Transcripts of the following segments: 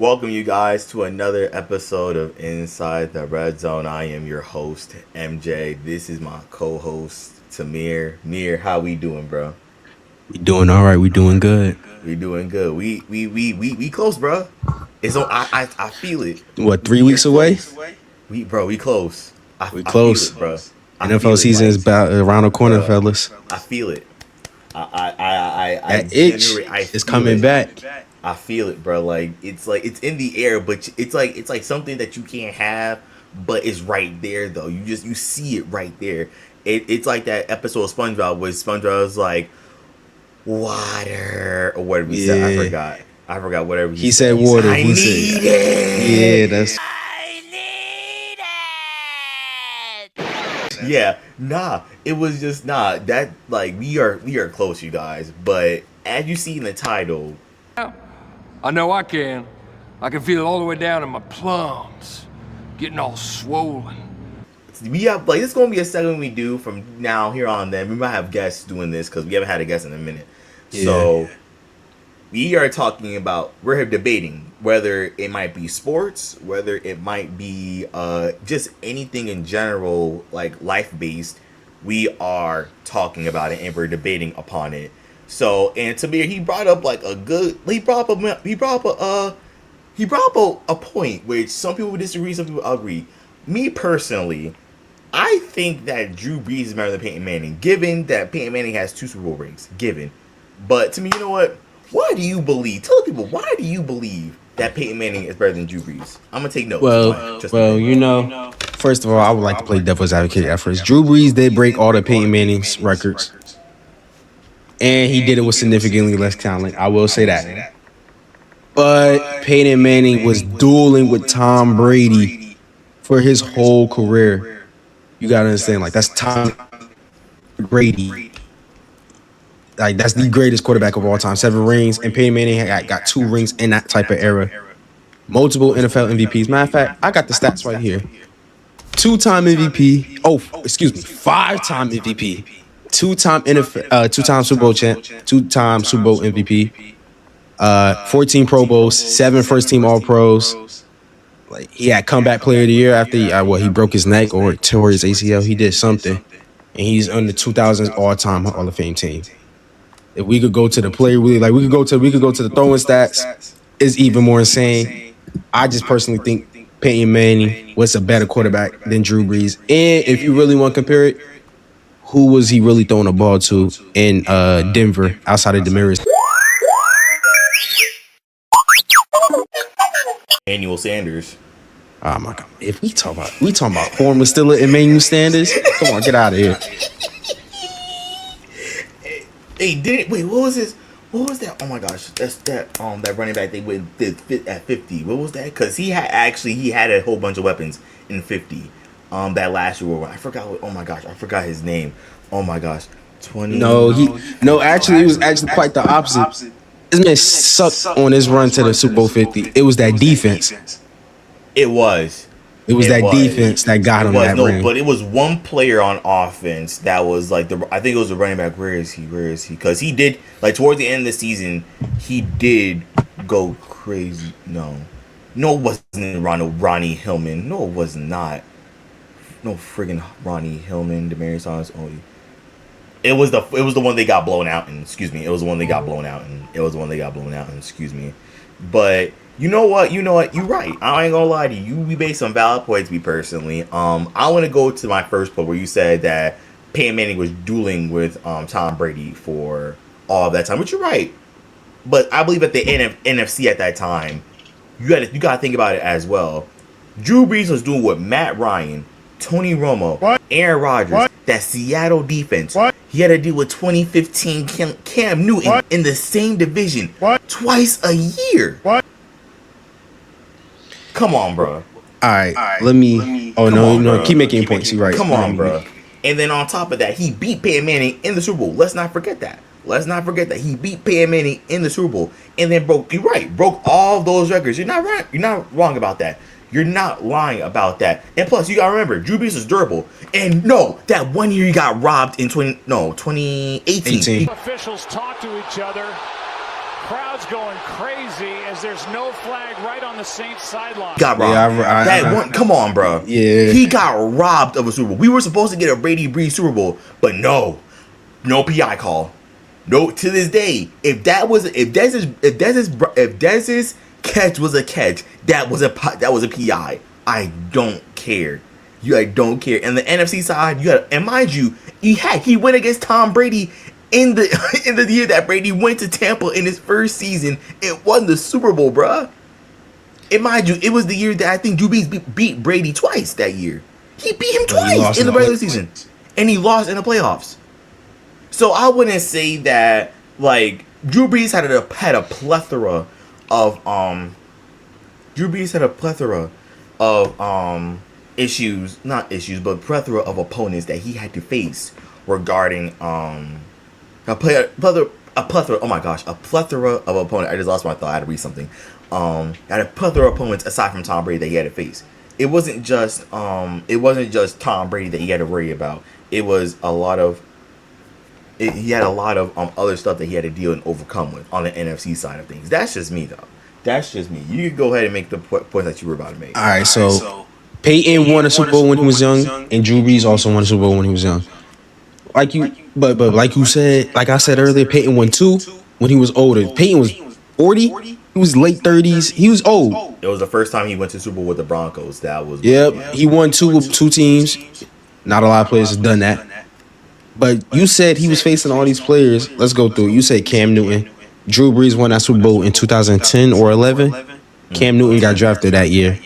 welcome you guys to another episode of Inside the Red Zone. I am your host, MJ. This is my co-host, Tamir. Mir, how we doing, bro? We doing all right. We doing good. We doing good. We close, bro. It's on. I feel it. What, three We are weeks away? close. We close. We I feel close. it, bro. I NFL feel it. season is about around the corner, Bro, fellas. I feel it. I That itch I is feel coming it. back. I feel it, bro. Like it's in the air, but it's like something that you can't have, but it's right there though. You see it right there. It's like that episode of SpongeBob where SpongeBob was like water or whatever he said. Yeah. I forgot whatever He said water. I He need said, yeah, it. that's Yeah, nah. It was just nah. That like we are close, you guys. But as you see in the title, I know I can. I can feel it all the way down in my plums, getting all swollen. we have like this is gonna be a segment we do from now here on. Then we might have guests doing this because we haven't had a guest in a minute. So we are talking about we're debating whether it might be sports, whether it might be just anything in general like life based. We are talking about it and we're debating upon it. So and Tamir he brought up like a good he brought up a point which some people disagree, some people agree. Me personally, I think that Drew Brees is better than Peyton Manning, given that Peyton Manning has 2 Super Bowl rings. Given. But to me, you know what? Why do you believe? Tell the people, why do you believe that Peyton Manning is better than Drew Brees? I'm going to take notes. first of all, I would like to play devil's advocate at first. Drew Brees did break all the Peyton Manning's records, and he did it with significantly less talent. I will say that. But Peyton Manning was dueling with Tom Brady for his whole career. You gotta understand, like that's Tom Brady. Like that's the greatest quarterback of all time. 7 rings, and Peyton Manning got 2 rings in that type of era. Multiple NFL MVPs. Matter of fact, I got the stats right here. 2-time MVP. Oh, excuse me, 5-time MVP. 2-time NFL, 2-time Super Bowl champ. 2-time Super Bowl MVP. 14 Pro Bowls, 7 first-team All-Pros. Like he had comeback player of the year after he broke his neck or tore his ACL. He did something, and he's on the 2000s all-time Hall of Fame team. If we could go to the player, we could go to the throwing stats. It's even more insane. I just personally think Peyton Manning was a better quarterback than Drew Brees. And if you really want to compare it, who was he really throwing the ball to in Denver outside of Demaryius? Emmanuel Sanders. Oh my God! If we talking about Horn still at Emmanuel Sanders, come on, get out of here. Hey, what was this? What was that? Oh my gosh, that's that running back they went at 50. What was that? Because he had a whole bunch of weapons in 50. That last year, I forgot. Oh my gosh, I forgot his name. Oh my gosh, 20. Actually, it was actually quite the opposite. This man sucked on his run to the Super Bowl 50. It was that defense. It was that defense that got him that ring. But it was one player on offense that was like I think it was the running back. Where is he? Because he did like towards the end of the season, he did go crazy. No, it wasn't Ronnie Hillman. No, it was not. No friggin' Ronnie Hillman. Demaryius Thomas. It was the one they got blown out in. Excuse me. It was the one they got blown out in. Excuse me. But you know what? You're right. I ain't gonna lie to you. We based some valid points. Me personally, I want to go to my first point where you said that Peyton Manning was dueling with Tom Brady for all of that time, which you're right. But I believe at the NFC at that time, you got to think about it as well. Drew Brees was doing with Matt Ryan, Tony Romo, Aaron Rodgers, that Seattle defense. He had to deal with 2015 Cam Newton in the same division twice a year. Come on, bro. All right, let me. Oh no, keep making points. You're right. Come on, bro. And then on top of that, he beat Peyton Manning in the Super Bowl. Let's not forget that. He beat Peyton Manning in the Super Bowl, and then broke all those records. You're not right. You're not wrong about that. You're not lying about that. And plus, you gotta remember, Drew Brees is durable. And no, that one year he got robbed in 2018. Officials talk to each other. crowd's going crazy as there's no flag right on the Saints sideline. Got robbed. Come on, bro. Yeah. He got robbed of a Super Bowl. We were supposed to get a Brady Breeze Super Bowl, but no PI call. No, to this day, if Dez's catch was a catch, that was a PI. I don't care. I don't care. And the NFC side, and mind you, he went against Tom Brady in the year that Brady went to Tampa in his first season. It won the Super Bowl, bruh. And mind you, it was the year that I think Drew Brees beat Brady twice that year. He beat him twice in the regular season, and he lost in the playoffs. So I wouldn't say that like Drew Brees had a plethora of issues, not issues, but plethora of opponents that he had to face regarding a plethora. Oh my gosh, a plethora of opponents. I just lost my thought. I had to read something. Had a plethora of opponents aside from Tom Brady that he had to face. It wasn't just Tom Brady that he had to worry about. It was a lot of. He had a lot of other stuff that he had to deal and overcome with on the NFC side of things. That's just me, though. That's just me. You can go ahead and make the point that you were about to make. All right, so Peyton won a Super Bowl when he was young, and Drew Brees also won a Super Bowl when he was young. But like you said, like I said earlier, Peyton won 2 when he was older. Peyton was 40. He was late 30s. He was old. It was the first time he went to Super Bowl with the Broncos. That was he won 2 teams. Not a lot of players have done that. But you said he was facing all these players. Let's go through it. You said Cam Newton. Drew Brees won that Super Bowl in 2010 or 11. Cam Newton got drafted that year.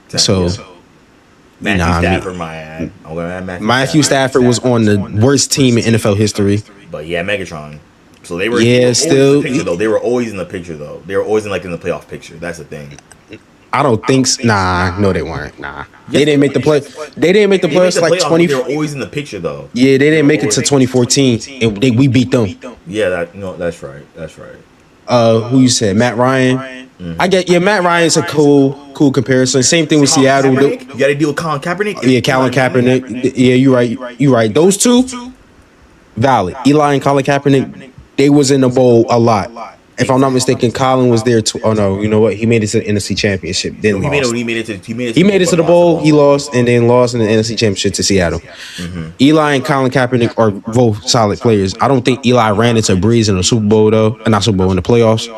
So, Matthew Stafford was on the worst team in NFL history. But yeah, Megatron. So they were still in the picture, though. They were always in the picture though. They were always in the playoff picture. That's the thing. I don't think no, they weren't. They didn't make the play. They didn't make the playoffs like 20. They were always in the picture though. Yeah, they didn't make it to 2014, and we beat them. Yeah, that's right. That's right. Who you said? Matt Ryan. Mm-hmm. I get Matt Ryan's a cool comparison. Same thing with Seattle. You got to deal with Colin Kaepernick. Yeah, Colin Kaepernick. Yeah, you're right. Those two, valid. Eli and Colin Kaepernick, they was in the bowl a lot. If I'm not mistaken, Colin was there too. Oh no, you know what? He made it to the NFC Championship. Then he made it to the bowl. He lost and then lost in the NFC Championship to Seattle. Mm-hmm. Eli and Colin Kaepernick are both solid players. I don't think Eli ran into Breeze in the Super Bowl though, not Super Bowl in the playoffs.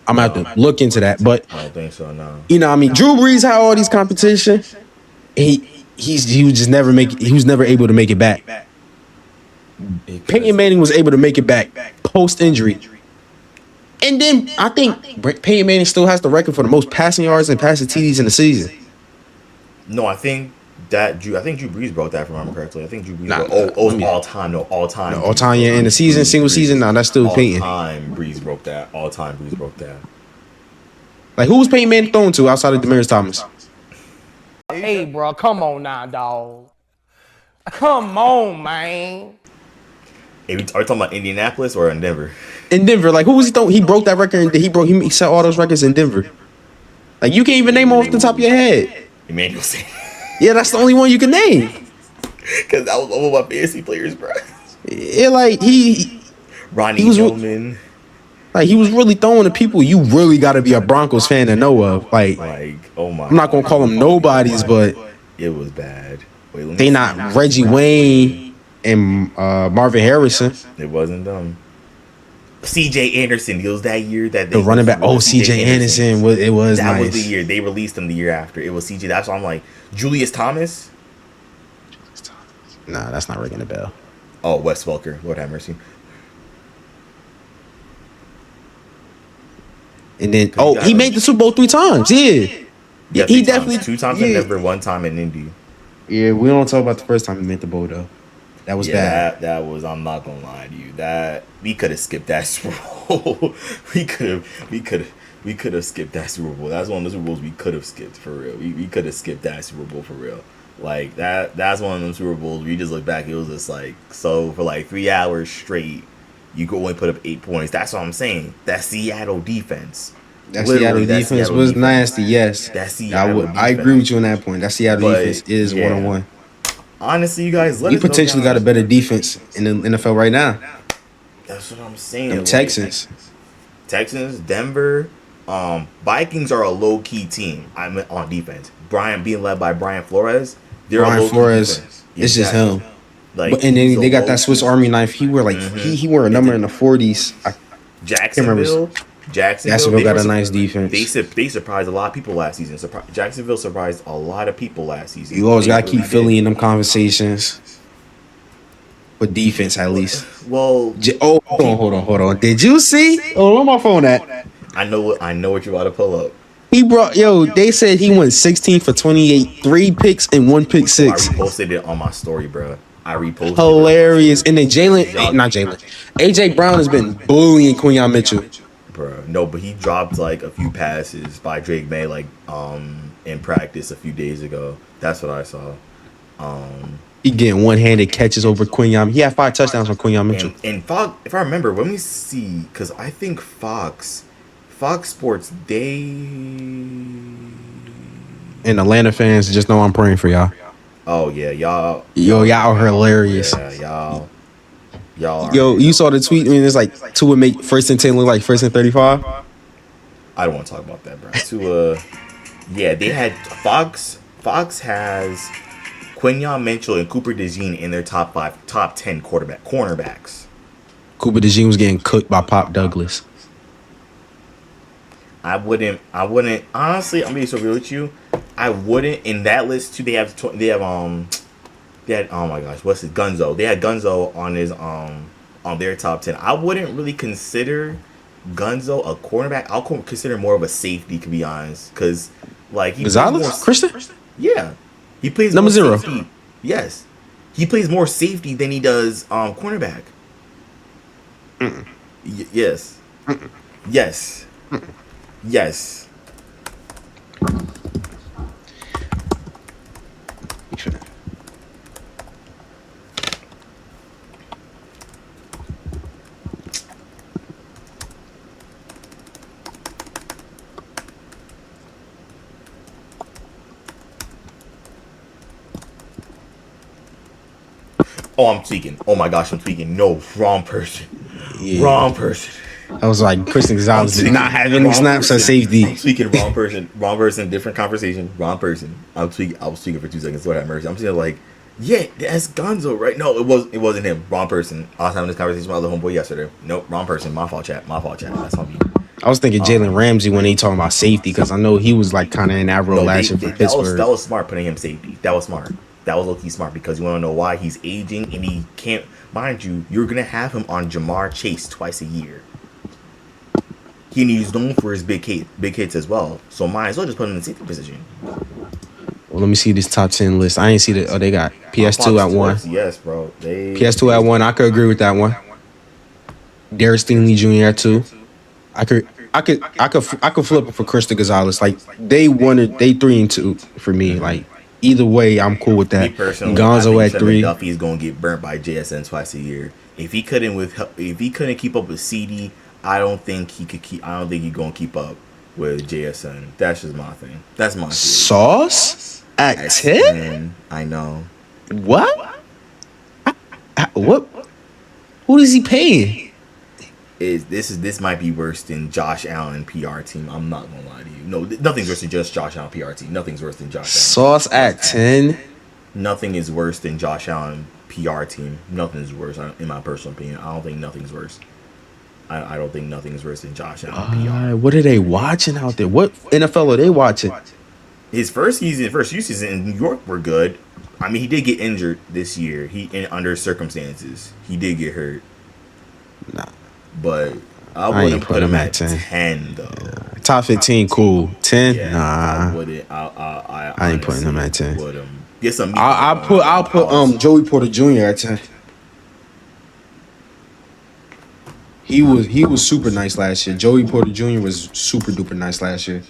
I'm gonna have to look into that, but I don't think so. No. You know, what I mean, Drew Brees had all these competition. He was never able to make it back. Peyton Manning was able to make it back post injury. And then I think Peyton Manning still has the record for the most passing yards and passing TDs in the season. No, I think Drew Brees broke that, if I remember correctly. I think Drew Brees all time. Yeah, in the season, single season. Nah, that's still Peyton. All time Brees broke that. Like, who was Peyton Manning thrown to outside of Demaryius Thomas? Hey, bro, come on now, dog. Come on, man. Are we talking about Indianapolis or in Denver? In Denver, like, who was he throwing? He broke that record. He set all those records in Denver. Like, you can't even name them off the top of your head. Emmanuel Sanders. Yeah, that's the only one you can name. Because that was all my fantasy players, bro. Yeah, like Ronnie Hillman. Like, he was really throwing to people you really got to be a Broncos fan to know of. Like, oh my! I'm not gonna call them nobodies, but it was bad. They not Reggie Wayne and Marvin Harrison. It wasn't them. C.J. Anderson. It was that year that the running back. Oh, C.J. Anderson. That was the year they released him. The year after, it was C.J. That's why I'm like Julius Thomas. Nah, that's not ringing a bell. Oh, Wes Welker. Lord have mercy. And then, he made the Super Bowl 3 times. Yeah, he definitely 2 times in Denver, 1 time in Indy. Yeah, we don't talk about the first time he made the bowl though. That was bad. That was. I'm not gonna lie to you. That we could have skipped that Super Bowl. we could have skipped that Super Bowl. That's one of the Super Bowls we could have skipped for real. We could have skipped that Super Bowl for real. Like that. That's one of them Super Bowls where you just look back. It was just like so for like 3 hours straight. You could only put up 8 points. That's what I'm saying. That Seattle defense. That Seattle defense was nasty. Yes, that Seattle I agree with you on that point. That Seattle defense is 1-on-1. Honestly, you guys, we potentially got a better defense in the NFL right now. That's what I'm saying. Them Texans. Texans, Denver, Vikings are a low key team. I'm on defense. Brian being led by Brian Flores, they're a Brian low key Flores, defense. it's just him. Like, But and he's then a they got that low Swiss key. Army knife. He wore like he wore a number in the 40s. I can't remember. Jacksonville Got a nice defense. They surprised a lot of people last season. Jacksonville surprised a lot of people last season. You always They gotta keep really Philly did. in them conversations. With defense, at least. Well, Hold on. Did you see? Oh, where my phone at? I know what you're about to pull up. He brought they said he went 16 for 28, 3 picks and 1 pick I six. reposted it on my story, bro. I reposted Hilarious. it. And then AJ Brown has been bullying Quinyon Mitchell. Bro, no, but he dropped like a few passes by Drake May in practice a few days ago. That's what I saw. He getting one-handed catches over Quinyon. He had 5 touchdowns on Quinyon Mitchell. And Fox, if I remember, let me see, because I think Fox Sports, And Atlanta fans just know I'm praying for y'all. Oh yeah, y'all. Y'all are hilarious. Yeah, y'all. You saw the tweet? I mean, it's like Tua make 1st and 10 look like 1st and 35. I don't want to talk about that, bro. Yeah, they had Fox has Quinyon Mitchell and Cooper DeJean in their top 10 cornerbacks. Cooper DeJean was getting cooked by Pop Douglas. I wouldn't honestly. I'm being so real with you. I wouldn't in that list too. They had oh my gosh, what's it? Gunzo. They had Gunzo on his on their top 10. I wouldn't really consider Gunzo a cornerback. I'll consider more of a safety, to be honest, because like he Gonzalez, Christian. Yeah, he plays number more 0. Safety. Yes, he plays more safety than he does cornerback. Yes. Yes. Yes. Oh, I'm tweaking. Oh my gosh, I'm tweaking. No, wrong person. Yeah. Wrong person. I was like, Christian Gonzalez did not have any snaps at safety. I'm tweaking. Wrong person. Wrong person. Different conversation. Wrong person. I was tweaking for 2 seconds. Lord have mercy. I'm saying like, yeah, that's Gonzo, right? No, it wasn't him. Wrong person. I was having this conversation with my other homeboy yesterday. Nope, wrong person. My fault, chat. That's on me. I was thinking Jalen Ramsey when they talking about safety because I know he was like kind of in that role last year for Pittsburgh. That was smart putting him safety. That was smart. That was low-key smart because you want to know why he's aging and he can't. Mind you, you're gonna have him on Jamar Chase twice a year. He's known for his big hits as well. So might as well just put him in the safety position. Well, let me see this top 10 list. I ain't see the. Oh, they got PS2 at 1. Yes, bro. PS2 at 1. I could agree with that one. Derek Stingley Jr. at 2. I could flip it for Christian Gonzalez. Like they 3 and 2 for me. Like either way, I'm cool with that. Me personally, Gonzo at 3. Duffy's gonna get burnt by JSN twice a year. If he couldn't keep up with CD, I don't think he's gonna keep up with JSN. That's just my thing. That's my theory. Sauce at 10. I know. What? What? Who is he paying? This might be worse than Josh Allen PR team. I'm not gonna lie to you. No, nothing's worse than just Josh Allen PR team. Nothing's worse than Josh Allen. Sauce at 10. Nothing is worse than Josh Allen PR team. Nothing is worse, in my personal opinion. I don't think nothing's worse. I don't think nothing is worse than Josh Allen PR. What are they watching out there? What NFL are they watching? His first few seasons in New York were good. I mean, he did get injured this year. Under circumstances, he did get hurt. Nah. But I wouldn't put him at 10 though. Yeah. Top 15, cool. 10, yeah, nah. I wouldn't. I ain't putting him at 10. Put him. Get some. I'll put Joey Porter Jr. at 10. He was super nice last year. Joey Porter Jr. was super duper nice last year.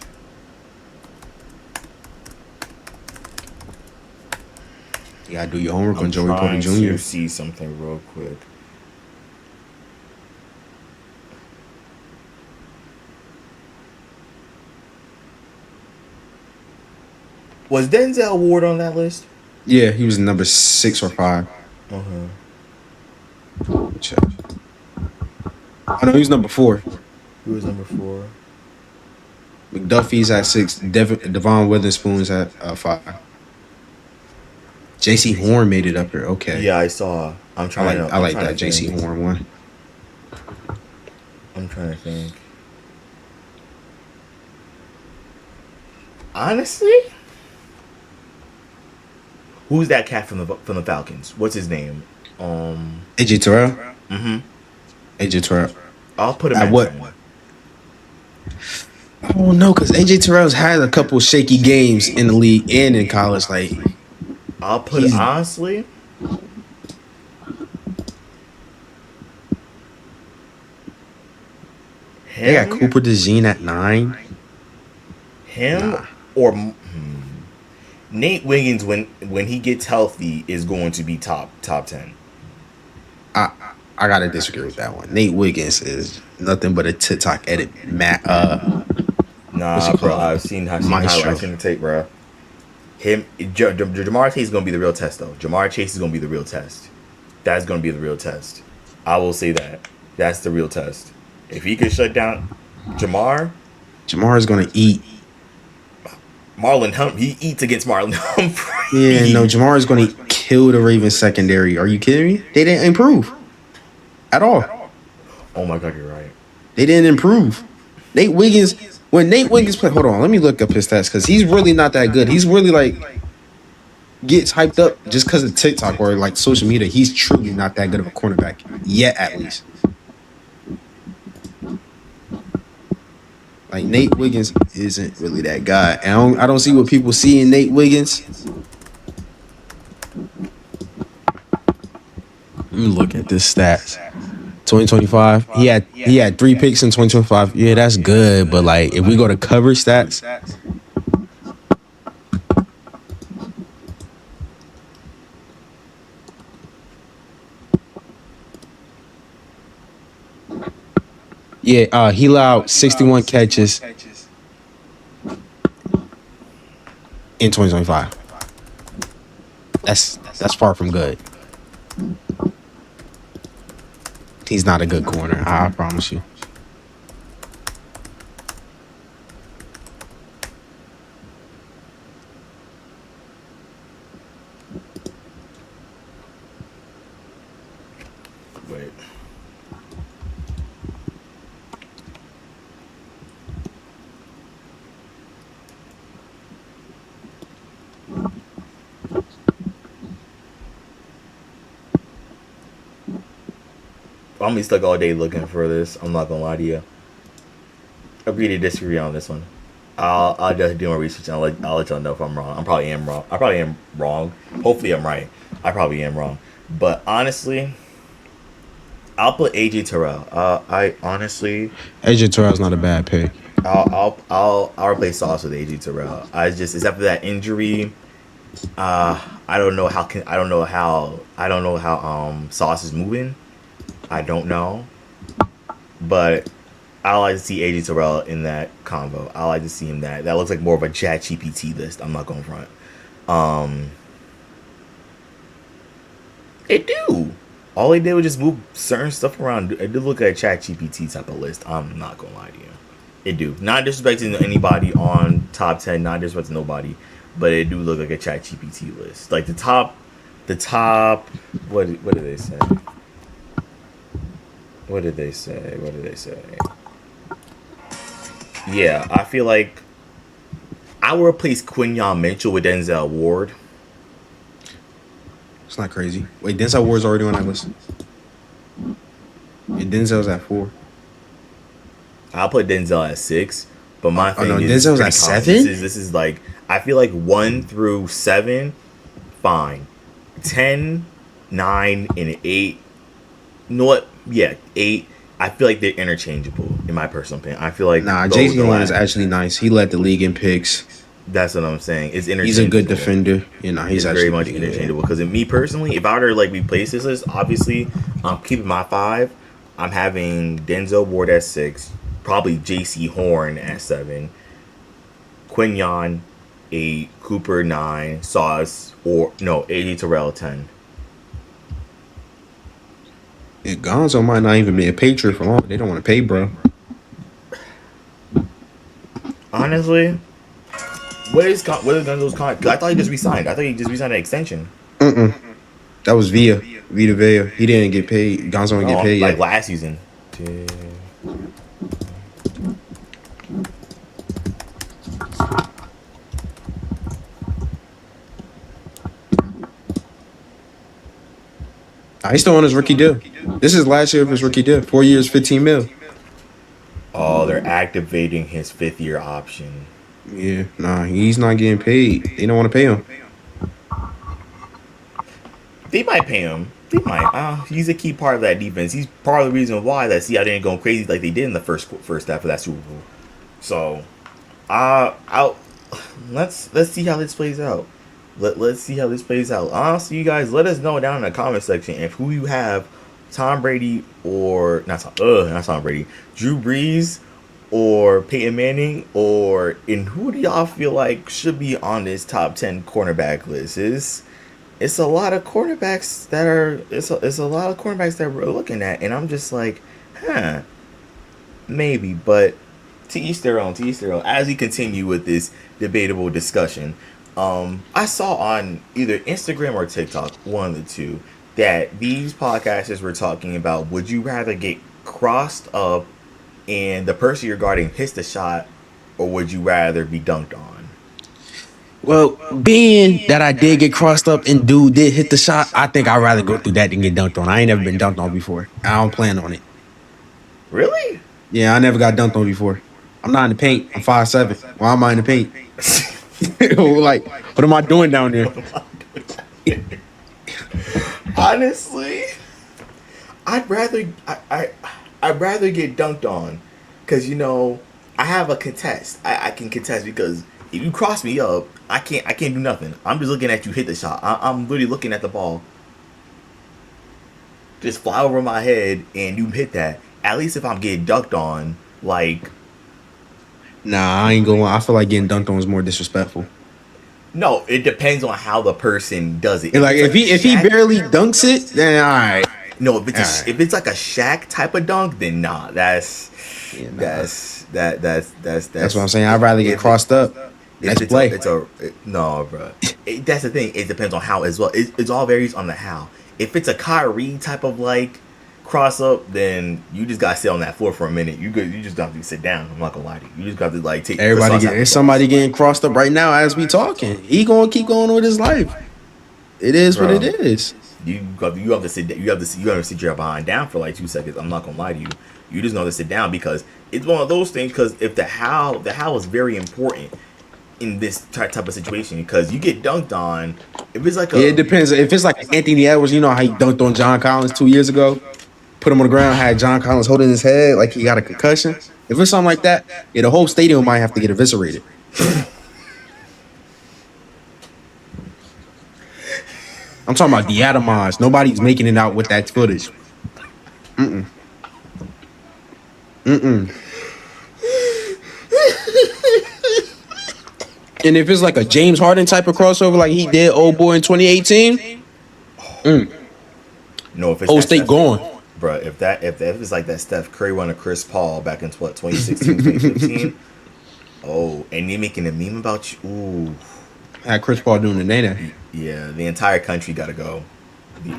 You gotta do your homework on Joey Porter Jr. To see something real quick. Was Denzel Ward on that list? Yeah, he was number 6 or 5. Uh-huh. Check. I know he was number 4. Who was number 4? McDuffie's at 6. Devon Witherspoon's at 5. J.C. Horn made it up here. Okay, Yeah, I saw. I like that J.C. think. Horn one. I'm trying to think. Honestly, who's that cat from the Falcons? What's his name? AJ Terrell. Mm-hmm. AJ Terrell. I'll put him At at what? 10. I don't know, because AJ Terrell's had a couple shaky games in the league and in college. Like, I'll put it honestly. they got Cooper DeJean at 9. Him or Nate Wiggins when he gets healthy is going to be top 10. I gotta disagree with that one. Nate Wiggins is nothing but a TikTok edit. Nah, bro. I've seen the tape, bro. Jamar Chase is gonna be the real test, though. Jamar Chase is gonna be the real test. That's gonna be the real test. I will say that. That's the real test. If he could shut down Jamar is gonna eat. Marlon Humphrey, he eats against Marlon Humphrey. Yeah, no, Jamar is gonna kill the Ravens secondary. Are you kidding me? They didn't improve at all. Oh my God, you're right. They didn't improve. Nate Wiggins. When Nate Wiggins played, hold on, let me look up his stats because he's really not that good. He's really like gets hyped up just because of TikTok or like social media. He's truly not that good of a cornerback yet, at least. Like Nate Wiggins isn't really that guy. And I don't see what people see in Nate Wiggins. Let me look at this stats. 2025. He had 3 picks in 2025. Yeah, that's good. But like if we go to cover stats. Yeah, he allowed 61 catches in 2025. That's far from good. He's not a good corner, I promise you. Wait. I'm gonna be stuck all day looking for this. I'm not gonna lie to you. Agree to disagree on this one. I'll just do my research and I'll let y'all know if I'm wrong. I probably am wrong. Hopefully I'm right. I probably am wrong. But honestly, I'll put AJ Terrell. AJ Terrell's not a bad pick. I'll replace Sauce with AJ Terrell. Except for that injury. I don't know how Sauce is moving. I don't know, but I like to see AJ Terrell in that combo. I like to see him that. That looks like more of a Chat GPT list. I'm not going front. It do. All they did was just move certain stuff around. It did look like a Chat GPT type of list. I'm not gonna lie to you. It do. Not disrespecting anybody on top 10. Not disrespecting nobody, but it do look like a Chat GPT list. Like the top. What did they say? What did they say? Yeah, I feel like I would replace Quinyon Mitchell with Denzel Ward. It's not crazy. Wait, Denzel Ward's already on that list. And Denzel's at 4. I'll put Denzel at 6. But my thing is Denzel's at 7? This is like, I feel like 1 through 7, fine. 10, 9, and 8. You know what? Yeah, 8. I feel like they're interchangeable, in my personal opinion. I feel like Jason Horn is actually nice. He led the league in picks. That's what I'm saying. It's interchangeable. He's a good defender. He's very much interchangeable. Because me personally, if I were to like replace this list, obviously, I'm keeping my 5. I'm having Denzel Ward at 6, probably J.C. Horn at 7, Quinyon 8, Cooper 9, Sauce AJ Terrell 10. Yeah, Gonzo might not even be a Patriot for long. They don't want to pay, bro. honestly, what is Gonzo's contract? I thought he just resigned. I thought he just resigned an extension. That was Vita Vea. He didn't get paid. Gonzo didn't get No, paid like yet. last season. He's still on his rookie deal. This is last year of his rookie deal. 4 years, 15 mil. Oh, they're activating his 5th-year option. Yeah, nah, he's not getting paid. They don't want to pay him. They might pay him. They might. He's a key part of that defense. He's part of the reason why that Seattle didn't go crazy like they did in the first half of that Super Bowl. So, I'll let's see how this plays out. Let's see how this plays out. Honestly, you guys, let us know down in the comment section if who you have, Tom Brady or not Tom Brady, Drew Brees or Peyton Manning, or in who do y'all feel like should be on this top 10 cornerback list? It's a lot of cornerbacks that are it's a lot of cornerbacks that we're looking at, and I'm just like, maybe, but to each their own. As we continue with this debatable discussion, I saw on either Instagram or TikTok, one of the two, that these podcasters were talking about, would you rather get crossed up and the person you're guarding hits the shot, or would you rather be dunked on? Well, being that I did get crossed up and dude did hit the shot, I think I'd rather go through that than get dunked on. I ain't never been dunked on before. I don't plan on it. Really? Yeah, I never got dunked on before. I'm not in the paint. I'm 5'7". Why am I in the paint? Like, what am I doing down there? Honestly, I'd rather I'd rather get dunked on, because I have a contest. I can contest, because if you cross me up, I can't do nothing. I'm just looking at you hit the shot. I'm literally looking at the ball just fly over my head and you hit that. At least if I'm getting dunked on, like, Nah, I ain't going. I feel like getting dunked on is more disrespectful. no, it depends on how the person does it. And like if he Shaq- barely dunks it, then all right. no, if it's Alright. if it's like a Shaq type of dunk, then nah, that's Yeah, nah. that's That's what I'm saying. I'd rather get if crossed up. Let's play. No, bro. That's the thing. It depends on how as well. It all varies on the how. If it's a Kyrie type of like cross up, then you just gotta sit on that floor for a minute. You just have to sit down. I'm not gonna lie to you. You just got to like take. There's somebody getting crossed up right now as we talking. He gonna keep going with his life. It is Bro. what it is. You have to sit. You have to sit your behind down for like 2 seconds. I'm not gonna lie to you. You just know to sit down, because it's one of those things. Because if the how is very important in this type of situation, because you get dunked on. If it's like It depends. If it's like Anthony Edwards, you know how he dunked on John Collins 2 years ago, put him on the ground, had John Collins holding his head like he got a concussion. If it's something like that, yeah, the whole stadium might have to get eviscerated. I'm talking about deatomized. Nobody's making it out with that footage. And if it's like a James Harden type of crossover like he did old boy in 2018, no, if it's whole that state Steph- going. bro. If it's like that Steph Curry one to Chris Paul back in 2016, 2015. Oh, and they making a meme about you. Ooh, Had Chris Paul doing the nana. yeah. The entire country got to go.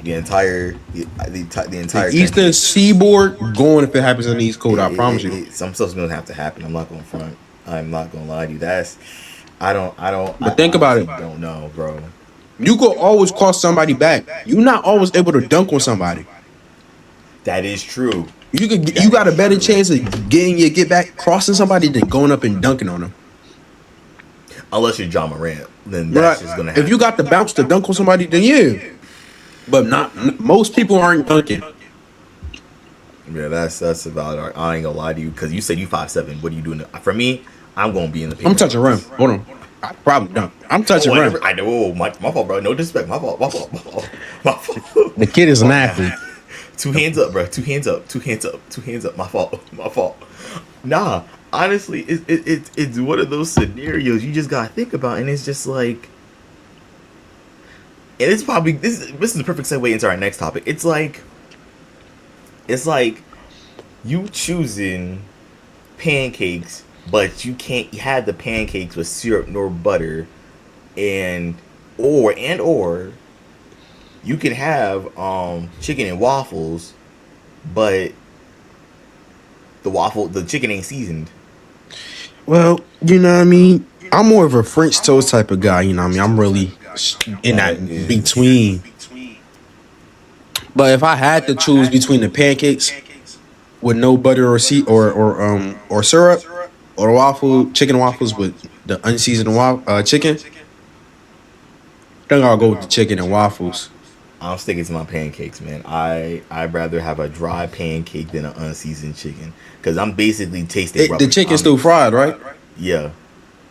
The entire The Eastern Seaboard going if it happens in the East Coast. I promise you. Some stuff's gonna have to happen. I'm not gonna front. I'm not gonna lie to you. But think about it. Don't know, bro. You could always cross somebody back. You're not always able to dunk on somebody. That is true. You got a better chance of getting your get back crossing somebody than going up and dunking on them. Unless you're John Morant, then that's just gonna happen. If you got the bounce to dunk on somebody, then yeah. But most people aren't dunking. Yeah, that's about it. I ain't gonna lie to you, because you said you 5'7". What are you doing? For me, I'm gonna be in the paint. I'm touching rim. Hold on. I probably dunk. I'm touching rim. I know. Oh, my fault, bro. No disrespect. My fault. My fault. The kid is an athlete. 2 hands up, bro. 2 hands up. 2 hands up. 2 hands up. My fault. Nah, honestly, it's one of those scenarios you just gotta think about, and it's just like, and it's probably this is the perfect segue into our next topic. It's like you choosing pancakes but you can't have the pancakes with syrup nor butter, or you can have chicken and waffles, but the chicken ain't seasoned. Well, you know what I mean? I'm more of a French toast type of guy, you know what I mean? I'm really in that That is between. But if I had to choose between the pancakes with no butter or syrup, or chicken waffles with the unseasoned chicken, I think I'll go with the chicken and waffles. I'm sticking to my pancakes, man. I'd rather have a dry pancake than an unseasoned chicken because I'm basically tasting The rubber. chicken's still fried, right? Yeah.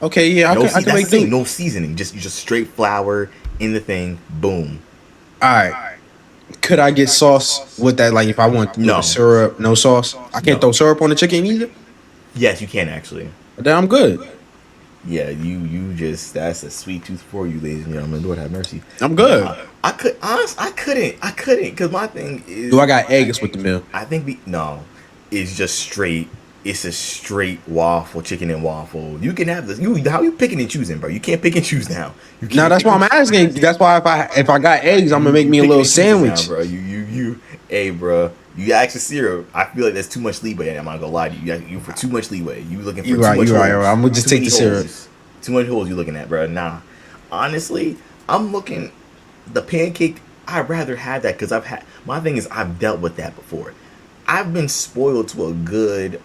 Okay, yeah, No, I can that's make the thing. do. No seasoning, just straight flour in the thing. Boom. All right. Could I get sauce with that? Like, if I want to do the No, syrup, no sauce, I can't no. throw syrup on the chicken either. Yes, you can actually. Then I'm good. Yeah, you just that's a sweet tooth for you, ladies and gentlemen. Lord have mercy. I'm good. I couldn't because my thing is. Do I got eggs with the meal? I think no, it's just straight. It's a straight waffle, chicken and waffle. You can have this. How you picking and choosing, bro? You can't pick and choose now. You can't No, that's pick why and I'm asking. That's why if I got eggs, I'm gonna make me a picking little and choosing now, sandwich. bro. Hey, bro. You ask for syrup. I feel like there's too much leeway. I'm not gonna lie to you. You for too much leeway. You looking for You too right. much You right. holes. I'm gonna just Too take many the syrup. holes. Too much holes you looking at, bro. Nah. Honestly, I'm looking the pancake. I'd rather have that because my thing is I've dealt with that before. I've been spoiled to a good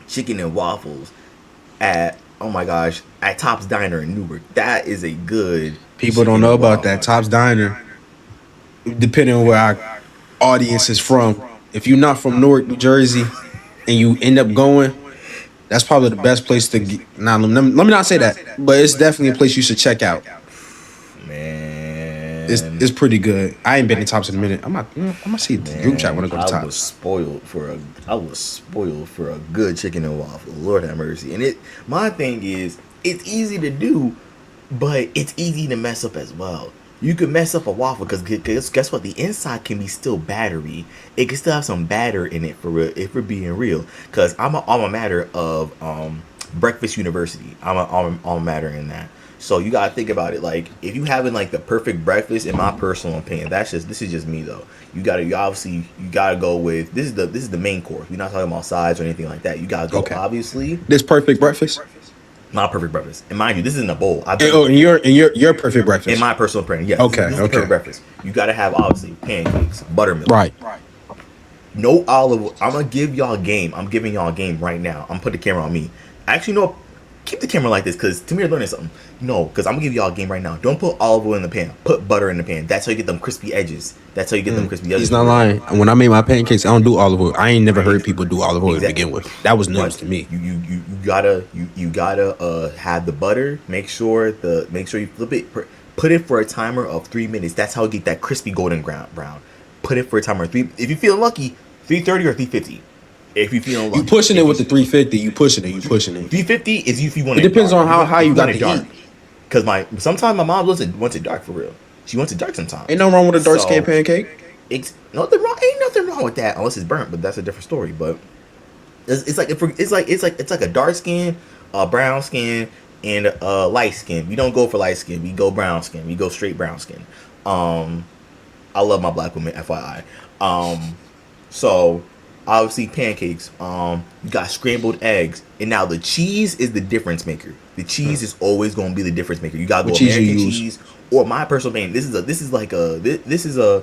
chicken and waffles at oh my gosh at Top's Diner in Newark. That is a good. People don't chicken know and about waffle. that. Top's Diner, depending on where our audience is from. If you're not from Newark, New Jersey, and you end up going, that's probably the best place to get. Nah, let me not say that, but it's definitely a place you should check out. It's Man, pretty good. I ain't been to Tops in a minute. I'm gonna see the group chat when I go to I was Tops. spoiled for a good chicken and waffle. Lord have mercy. And my thing is it's easy to do, but it's easy to mess up as well. You can mess up a waffle because guess what? The inside can be still battery. It can still have some batter in it for real. If we're being real, because I'm an alma mater of Breakfast University. I'm an alma mater in that. So you gotta think about it. Like if you having like the perfect breakfast, in my personal opinion, this is just me though. You obviously gotta go with this is the main course. You're not talking about sides or anything like that. You gotta go Okay. obviously This perfect breakfast. my perfect breakfast. And mind you, this is in a bowl. And your perfect breakfast. In my personal opinion, yes. Okay, This is the okay. perfect breakfast. You gotta have obviously pancakes, buttermilk. Right. No olive. I'm gonna give y'all game. I'm giving y'all a game right now. I'm put the camera on me. Actually, no. Keep the camera like this, because to me, you're learning something. No, because I'm gonna give y'all a game right now. Don't put olive oil in the pan. Put butter in the pan. That's how you get them crispy edges. That's how you get them crispy edges. He's not lying. And when I made my pancakes, I don't do olive oil. I ain't never heard people do olive oil to begin with. That was news to me. You gotta have the butter. Make sure you flip it. Put it for a timer of 3 minutes. That's how you get that crispy golden brown. Put it for a timer of 3. If you feeling lucky, 330 or 350. If you feeling lucky, You pushing it with the 350. You pushing it. 350 is if you want. It depends on how you got the heat. Because sometimes my mom wants it dark for real. She wants it dark sometimes. Ain't nothing wrong with a dark skin pancake. Ain't nothing wrong with that unless it's burnt, but that's a different story. But it's like a dark skin, a brown skin, and a light skin. We don't go for light skin. We go brown skin. We go straight brown skin. I love my black women, FYI. So obviously pancakes. You got scrambled eggs, and now the cheese is the difference maker. The cheese is always going to be the difference maker. You got to go American cheese or my personal opinion. This is a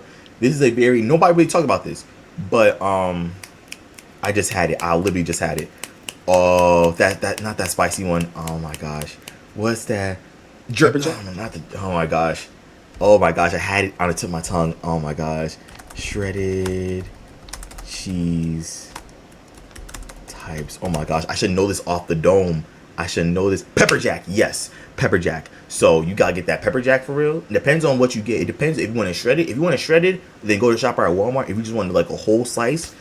very nobody really talk about this, but I just had it. I literally just had it. Oh, that not that spicy one. Oh my gosh, what's that? Oh my gosh. Oh my gosh, I had it on the tip of my tongue. Oh my gosh, shredded cheese types. Oh my gosh, I should know this off the dome. I should know this. Pepper jack, yes, pepper jack. So you gotta get that pepper jack for real. It depends on what you get. It depends if you want it shredded. If you want it shredded, then go to ShopRite or Walmart. If you just want like a whole slice,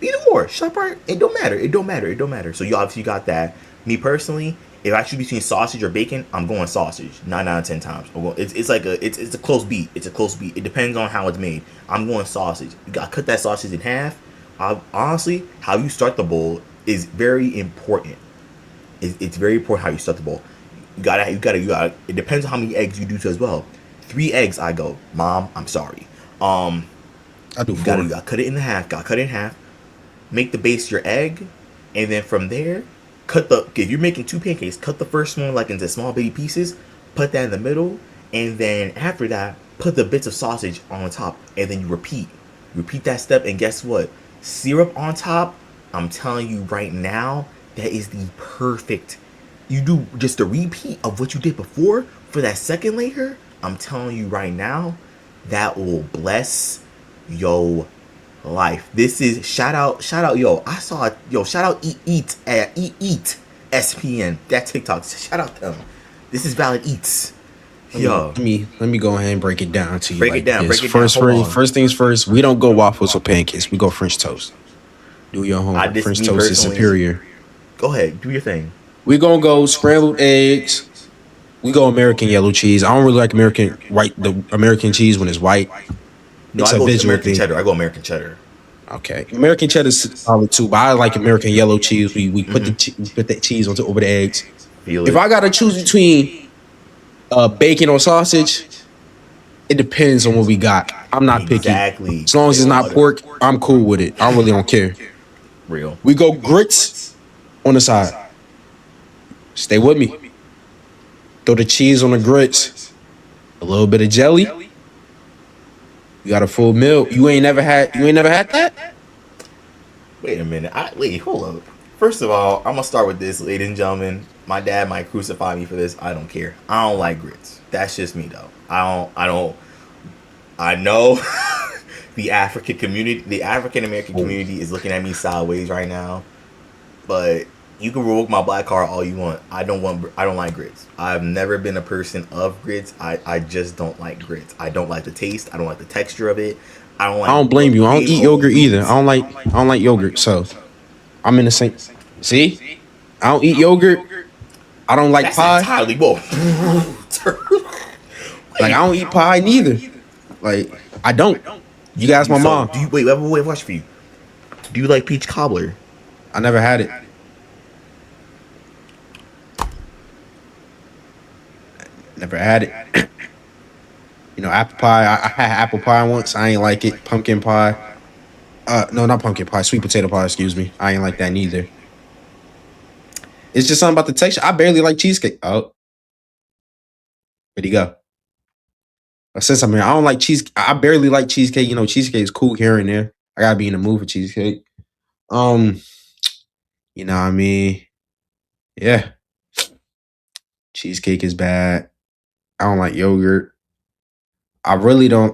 either or ShopRite. It don't matter. So you obviously got that. Me personally, if I choose between sausage or bacon, I'm going sausage 9 out of 10 times. It's a close beat. It depends on how it's made. I'm going sausage. You gotta cut that sausage in half. Honestly, how you start the bowl is very important. It's very important how you start the bowl. You gotta. It depends on how many eggs you do as well. 3 eggs, I go, Mom, I'm sorry. I do You 4. gotta cut it in half. Gotta cut it in half. Make the base your egg, and then from there, if you're making 2 pancakes, cut the first one like into small baby pieces. Put that in the middle, and then after that, put the bits of sausage on top, and then you repeat. Repeat that step, and guess what? Syrup on top. I'm telling you right now, that is the perfect. You do just a repeat of what you did before for that second layer. I'm telling you right now, that will bless your life. This is shout out, yo. I saw yo, shout out eat SPN, that TikTok. Shout out them. This is Valid Eats. Yo, Let me go ahead and break it down to you. Break it like down, this. break it down. Hold on. First things first, we don't go waffles or pancakes. We go French toast. Do your homework. French toast is superior. Go ahead, do your thing. We gonna go scrambled eggs. We go American yellow cheese. I don't really like the American cheese when it's white. No, It's I a go visual American thing. cheddar. I go American cheddar. Okay, American cheddar is solid too, but I like American yellow cheese. We put put that cheese over the eggs. Feel If it. I gotta choose between bacon or sausage, it depends on what we got. I'm not picky. Exactly. As long as it's not pork, I'm cool with it. I really don't care. Real. We go grits on the side. Stay with me. Throw the cheese on the grits. A little bit of jelly. You got a full meal. You ain't never had that? Wait a minute. Wait, hold up. First of all, I'm gonna start with this, ladies and gentlemen. My dad might crucify me for this. I don't care. I don't like grits. That's just me though. I know the African American community is looking at me sideways right now. But you can revoke my black card all you want. I don't like grits. I've never been a person of grits. I just don't like grits. I don't like the taste. I don't like the texture of it. I don't blame you. I don't eat yogurt either. I don't like yogurt. So I'm in the same. See? I don't eat yogurt. I don't like pie. Entirely whoa. Like I don't eat pie neither. Like I don't. You guys, my mom. Do you wait, watch for you. Do you like peach cobbler? I never had it. Never had it. You know, apple pie. I had apple pie once. I ain't like it. Pumpkin pie. No, not pumpkin pie. Sweet potato pie. Excuse me. I ain't like that neither. It's just something about the texture. I barely like cheesecake. Oh, where'd he go? Since I'm here, I don't like cheese. I barely like cheesecake. You know, cheesecake is cool here and there. I gotta be in the mood for cheesecake. You know what I mean? Yeah. Cheesecake is bad. I don't like yogurt. I really don't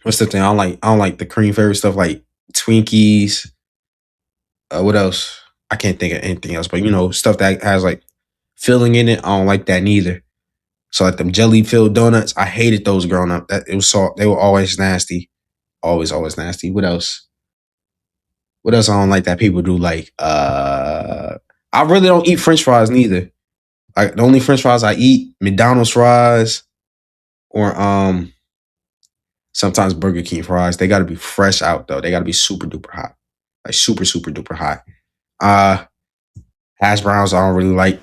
what's the thing? I don't like the cream flavored stuff like Twinkies. What else? I can't think of anything else, but you know, stuff that has like filling in it, I don't like that neither. So like them jelly filled donuts, I hated those growing up. That it was salt. They were always nasty. Always nasty. What else? What else I don't like that people do? Like I really don't eat French fries neither. Like the only French fries I eat, McDonald's fries or sometimes Burger King fries. They gotta be fresh out though. They gotta be super duper hot. Like super duper hot. Hash browns I don't really like.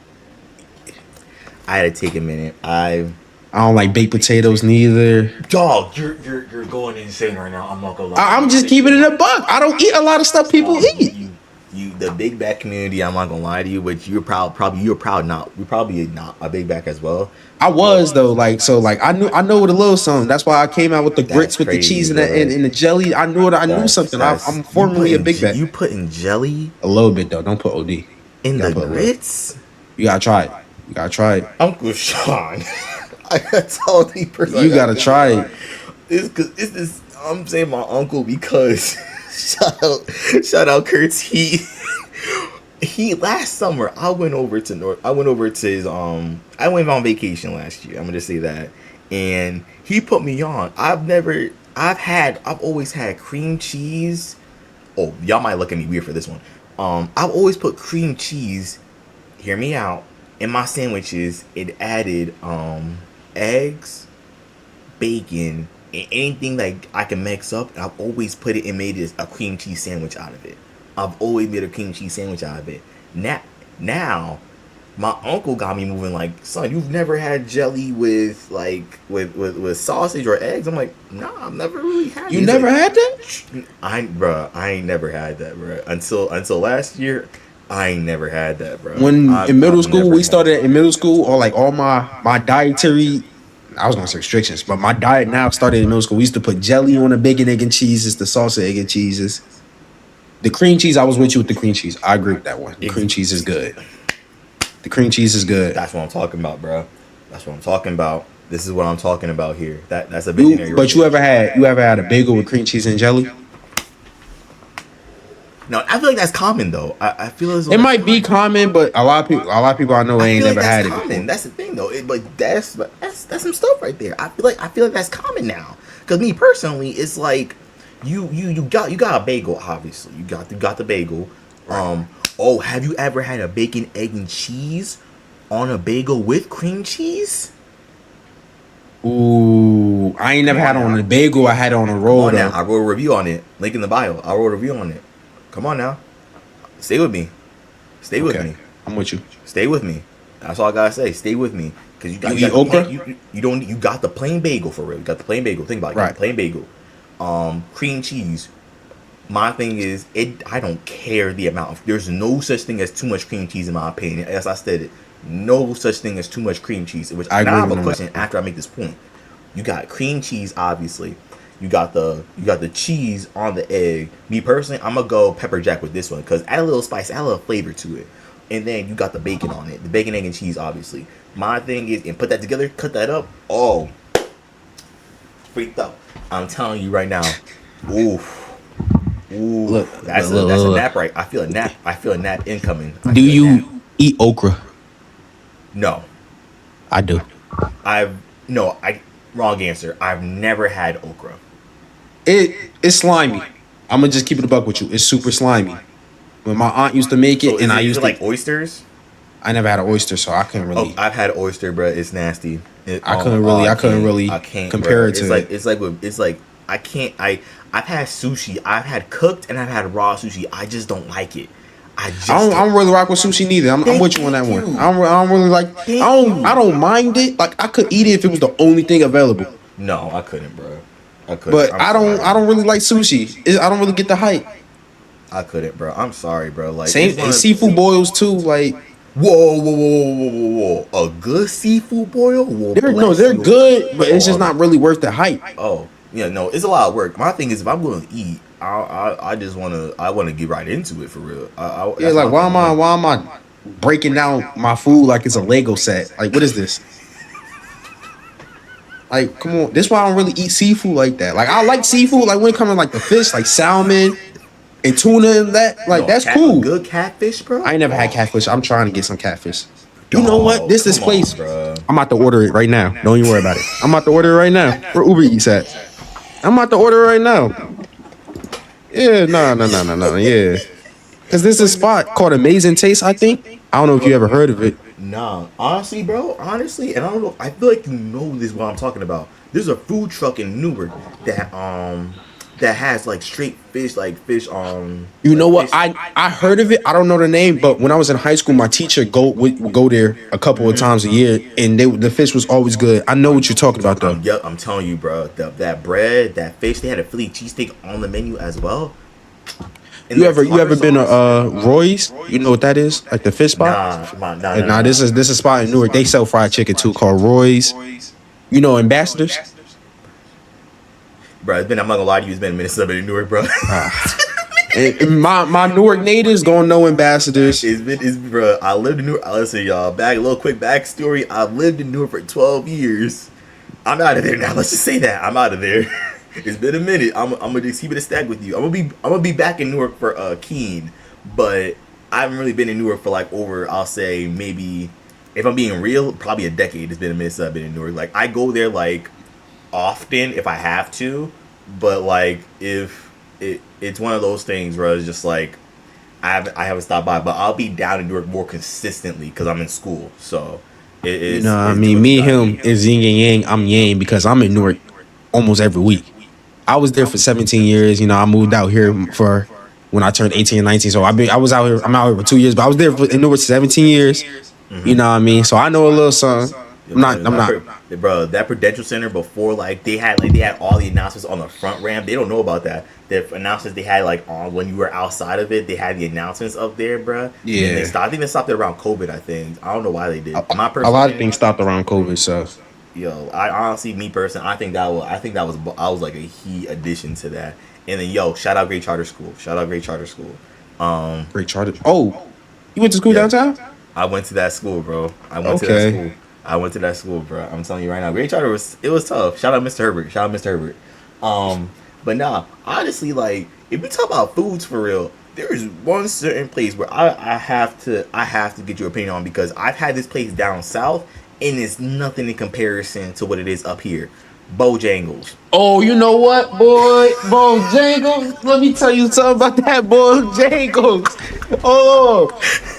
I had to take a minute. I don't like baked potatoes neither. Dog, you're going insane right now. I'm not gonna lie. I'm just keeping it a buck. I don't eat a lot of stuff people eat. You the big back community, I'm not gonna lie to you, but you're proud not. You're probably not a big back as well. I was though, like so, like I know with a little something. That's why I came out with the grits with the cheese and the jelly. I knew something. I'm formerly a big back. You putting jelly a little bit though. Don't put OD in the grits. You gotta try it. You gotta try it, Uncle Sean. I gotta tell the person. You gotta try it. This. I'm saying my uncle because shout out Kurtz. He last summer I went over to his I went on vacation last year. I'm gonna just say that, and he put me on. I've always had cream cheese. Oh, y'all might look at me weird for this one. I've always put cream cheese. Hear me out. In my sandwiches, it added eggs, bacon, and anything like I can mix up. I've always put it and made it a cream cheese sandwich out of it. I've always made a cream cheese sandwich out of it. Now, my uncle got me moving. Like, son, you've never had jelly with with sausage or eggs? I'm like, nah, I've never really had. You never had that? I ain't never had that, bro. Until last year, I ain't never had that, bro. When in middle I've school, never we had started that. in middle school, or like all my dietary, I was gonna say restrictions, but my diet now started in middle school. We used to put jelly on the bacon, egg, and cheeses, the salsa, egg, and cheeses. The cream cheese, I was with you with the cream cheese. I agree with that one. The cream cheese is good. The cream cheese is good. That's what I'm talking about, bro. That's what I'm talking about. This is what I'm talking about here. That's a visionary. But you ever had a bagel with cream cheese and jelly? No, I feel like that's common though. I feel as though It that's might be common, but a lot of people I know I ain't feel like never that's had it common. before. That's the thing though. But that's some stuff right there. I feel like that's common now. Cause me personally, it's like you got a bagel. Obviously, you got the bagel. Oh, have you ever had a bacon, egg, and cheese on a bagel with cream cheese? Ooh, I ain't never had it on a bagel. I had it on a Come roll on now. though. I wrote a review on it. Link in the bio. I wrote a review on it. Come on now. Stay with me. Stay with me. I'm with you. Stay with me. That's all I gotta say. Stay with me, because You eat okra? You got the plain bagel for real. You got the plain bagel. Think about it. You got the plain bagel. Cream cheese. My thing is, I don't care the amount of. There's no such thing as too much cream cheese in my opinion. As I said it, no such thing as too much cream cheese. Which I now I agree have with a him. question after I make this point. You got cream cheese, obviously. You got the cheese on the egg. Me personally, I'm gonna go pepper jack with this one because add a little spice, add a little flavor to it. And then you got the bacon on it, the bacon, egg, and cheese, obviously. My thing is, and put that together, cut that up. Oh, freaked up. I'm telling you right now. Oof. Ooh, that's a nap right. I feel a nap. I feel a nap incoming. Do you eat okra? No, I do. wrong answer. I've never had okra. It's slimy. I'm gonna just keep it a buck with you. It's super slimy. When my aunt used to make it, So and I is used it to like oysters? I never had an oyster, so I couldn't Oh, really. I've had oyster, bro. It's nasty. I couldn't really I can't compare bro. it to it. It's like I can't. I've had sushi. I've had cooked and I've had raw sushi. I just don't like it. I don't really rock with sushi neither. I'm with you on that one. I don't really like. I don't mind it. Like I could eat it if it was the only thing available. No, I couldn't, bro. I couldn't. But I'm I don't. sorry. I don't really like sushi. I don't really get the hype. I couldn't, bro. I'm sorry, bro. Like Same and seafood boils too. Like whoa. A good seafood boil? Whoa, they're good, but it's just not really worth the hype. Oh, yeah, no, it's a lot of work. My thing is, if I'm going to eat, I just want to get right into it for real. Yeah, like why am I breaking down my food like it's a Lego set? Like what is this? Like come on, this is why I don't really eat seafood like that. Like I like seafood, like when it comes to like the fish, like salmon and tuna and that. Like that's cool. Good catfish, bro. I ain't never had catfish. I'm trying to get some catfish. You know what? This place. Bro. I'm about to order it right now. Don't even worry about it. I'm about to order it right now. Where Uber Eats at? I'm about to order it right now. Yeah, no. Yeah. Because there's a spot called Amazing Taste, I think. I don't know if you ever heard of it. Nah, honestly, bro. Honestly, and I don't know. I feel like you know this. What I'm talking about. There's a food truck in Newark that has like straight fish, like fish. You know what? I heard of it. I don't know the name, but when I was in high school, my teacher would go there a couple of times a year, and the fish was always good. I know what you're talking about, though. Yep, I'm telling you, bro. That bread, that fish. They had a Philly cheesesteak on the menu as well. And You ever been to Roy's? You know what that is? Like the fish spot? Nah. This is a spot in Newark. They sell fried chicken too, called Roy's. You know, Ambassadors. Bro, I'm not gonna lie to you. It's been a minute since I've been in Newark, bro. And my Newark natives gonna know Ambassadors. Bro. I lived in Newark. Listen, y'all. A little quick backstory. I've lived in Newark for 12 years. I'm out of there now. Let's just say that I'm out of there. It's been a minute. I'm gonna just keep it a stack with you. I'm gonna be back in Newark for Keen, but I haven't really been in Newark for like over. I'll say maybe, if I'm being real, probably a decade. It's been a minute since I've been in Newark. Like I go there like often if I have to, but like if it's one of those things where it's just like I haven't stopped by, but I'll be down in Newark more consistently because I'm in school. So it's me and him is yin and yang. I'm yang because I'm in Newark almost every week. I was there for 17 years. You know, I moved out here for when I turned 18 and 19. So I was out here. I'm out here for 2 years, but I was there in Newark 17 years. You know what I mean? So I know a little something. I'm not. Bro, that Prudential Center before, they had all the announcements on the front ramp. They don't know about that. The announcements they had on when you were outside of it, they had the announcements up there, bro. Yeah. And they stopped. I think they stopped it around COVID. I think I don't know why they did. My A lot of things stopped around COVID. So yo, I honestly, me personally, I think that was like a key addition to that. And then shout out Great Charter School. Shout out Great Charter School. Great Charter. Oh, you went to school downtown? I went to that school, bro. I went to that school, bro. I'm telling you right now, Great Charter was tough. Shout out Mr. Herbert. But nah, honestly, if we talk about foods for real, there is one certain place where I have to get your opinion on, because I've had this place down south and it's nothing in comparison to what it is up here. Bojangles. Oh, you know what, boy? Bojangles. Let me tell you something about that Bojangles. Oh,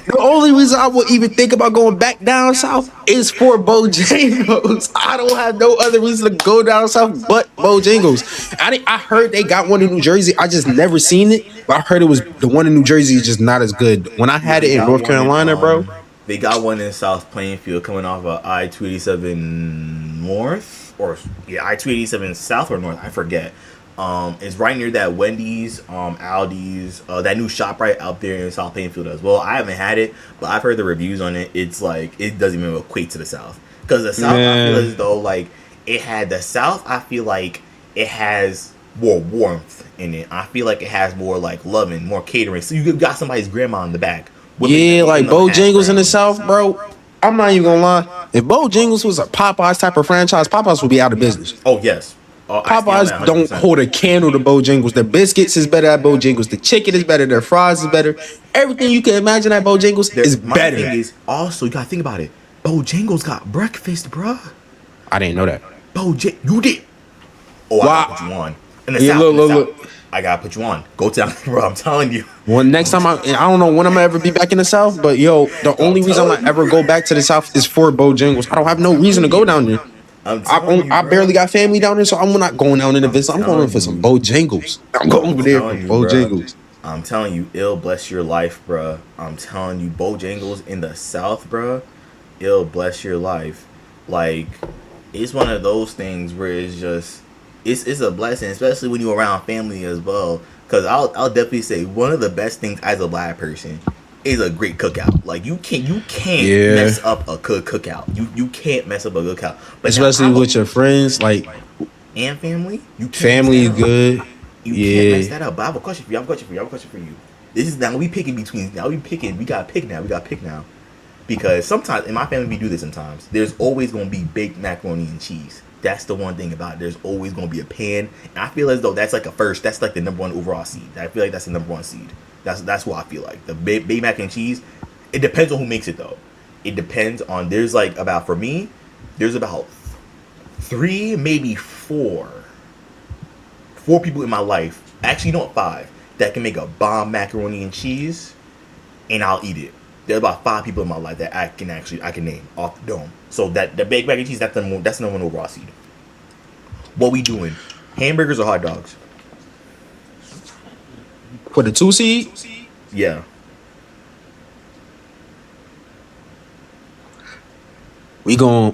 the only reason I would even think about going back down south is for Bojangles. I don't have no other reason to go down south but Bojangles. I heard they got one in New Jersey. I just never seen it, but I heard it was the one in New Jersey is just not as good. When I had it in North Carolina, bro. They got one in South Plainfield coming off of I-287 North. I-287 South or North, I forget. It's right near that Wendy's, Aldi's, that new ShopRite out there in South Plainfield as well. I haven't had it, but I've heard the reviews on it. It's it doesn't even equate to the South, because the South, I feel as though I feel like it has more warmth in it. I feel like it has more loving, more catering. So you got somebody's grandma in the back. Yeah, Bojangles in the South, bro. I'm not even gonna lie. If Bojangles was a Popeyes type of franchise, Popeyes would be out of business. Oh yes. Popeyes don't hold a candle to Bojangles. Their biscuits is better at Bojangles. The chicken is better. Their fries is better. Everything you can imagine at Bojangles is better. My thing is also, you gotta think about it. Bojangles got breakfast, bruh. I didn't know that. You did. Oh, wow. I gotta put you on. In the South, look. I gotta put you on. Go down, bro. I'm telling you. Well, next time I don't know when I'm gonna ever be back in the South, but the only reason I'm gonna ever go back to the South is for Bojangles. I don't have no reason to go down there. I barely got family down there, so I'm not going down in the visit. I'm going for some Bojangles. I'm going over there for Bojangles. I'm telling you, it'll bless your life, bro. I'm telling you, Bojangles in the South, bro. It'll bless your life. It's one of those things where it's just. It's a blessing, especially when you're around family as well. Because I'll definitely say one of the best things as a black person is a great cookout. You can't mess up a good cookout. You can't mess up a cookout. But especially with your friends, and family. Family is good. You can't mess that up. But I have a question for you. This is now we picking between. Now we picking. We got to pick now. Because sometimes in my family we do this. Sometimes there's always gonna be baked macaroni and cheese. That's the one thing about it. There's always going to be a pan. And I feel as though that's that's the number one overall seed. I feel like that's the number one seed. That's what I feel like. The Big Mac and cheese, it depends on who makes it though. It depends on, there's for me, there's about 3, maybe 4 people in my life, actually not 5, that can make a bomb macaroni and cheese and I'll eat it. There's about 5 people in my life that I can name off the dome. So that the Big Mac and cheese, that's the number one overall seed. What we doing? Hamburgers or hot dogs? For the 2 seed? Yeah. We going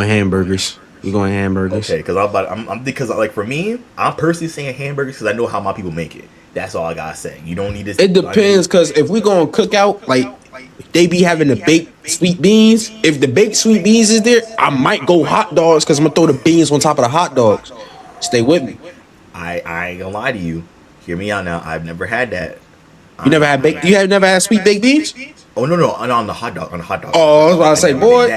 hamburgers. We going hamburgers. Okay, because for me, I'm personally saying hamburgers because I know how my people make it. That's all I gotta say. You don't need this. It depends, because if we gonna cook out, they be having the baked sweet beans. If the baked sweet beans is there, I might go hot dogs because I'm gonna throw the beans on top of the hot dogs. Stay with me. I ain't gonna lie to you. Hear me out now. I've never had that. You never had baked? You have never had sweet baked beans? Oh no, on the hot dog. Oh, I was about to say, boy.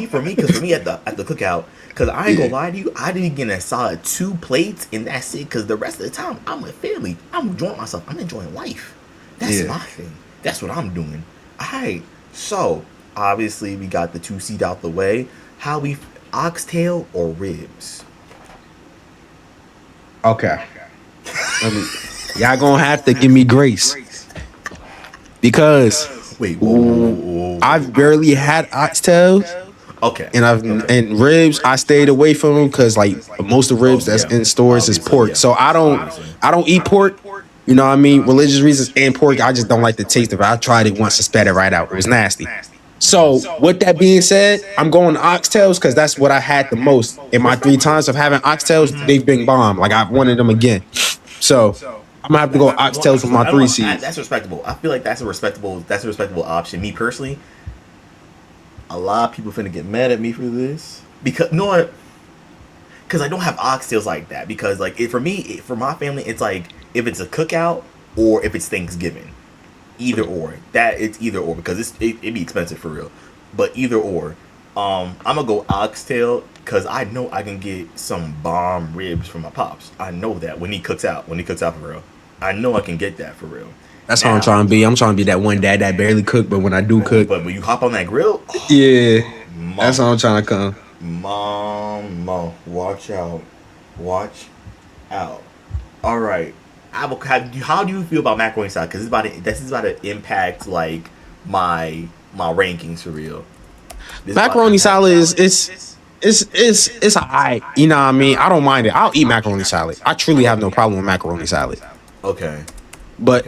For me at the cookout. Because I ain't gonna lie to you, I didn't get a solid 2 plates and that's it. Because the rest of the time, I'm with family. I'm enjoying myself. I'm enjoying life. That's my thing. That's what I'm doing. Alright, so obviously we got the 2 seed out the way. How we oxtail or ribs? Okay. Y'all gonna have to give me grace. Because I've barely had oxtails. Okay. And ribs, I stayed away from them because most of the ribs that's in stores is pork. So I don't eat pork. You know what I mean? Religious reasons and pork. I just don't like the taste of it. I tried it once and spat it right out. It was nasty. So, with that being said, I'm going to oxtails because that's what I had the most. In my 3 times of having oxtails, they've been bomb. Like, I've wanted them again. So, I'm going to have to go oxtails with my 3 seeds. That's respectable. I feel like that's a respectable option. Me personally, a lot of people finna get mad at me for this because you know what? Because I don't have oxtails like that. Because like for my family, it's like if it's a cookout or if it's Thanksgiving, either or. That it's either or because it'd be expensive for real. But either or, I'm gonna go oxtail because I know I can get some bomb ribs from my pops. I know that when he cooks out for real, I know I can get that for real. That's how I'm trying to be. I'm trying to be that one dad that barely cook, but when I do cook, but when you hop on that grill, yeah, that's how I'm trying to come. Mama, watch out. All right. How do you feel about macaroni salad? Because this is about to impact like my rankings for real. Macaroni salad it's alright. You know what I mean? I don't mind it. I'll eat macaroni salad. I truly have no problem with macaroni salad. Okay. But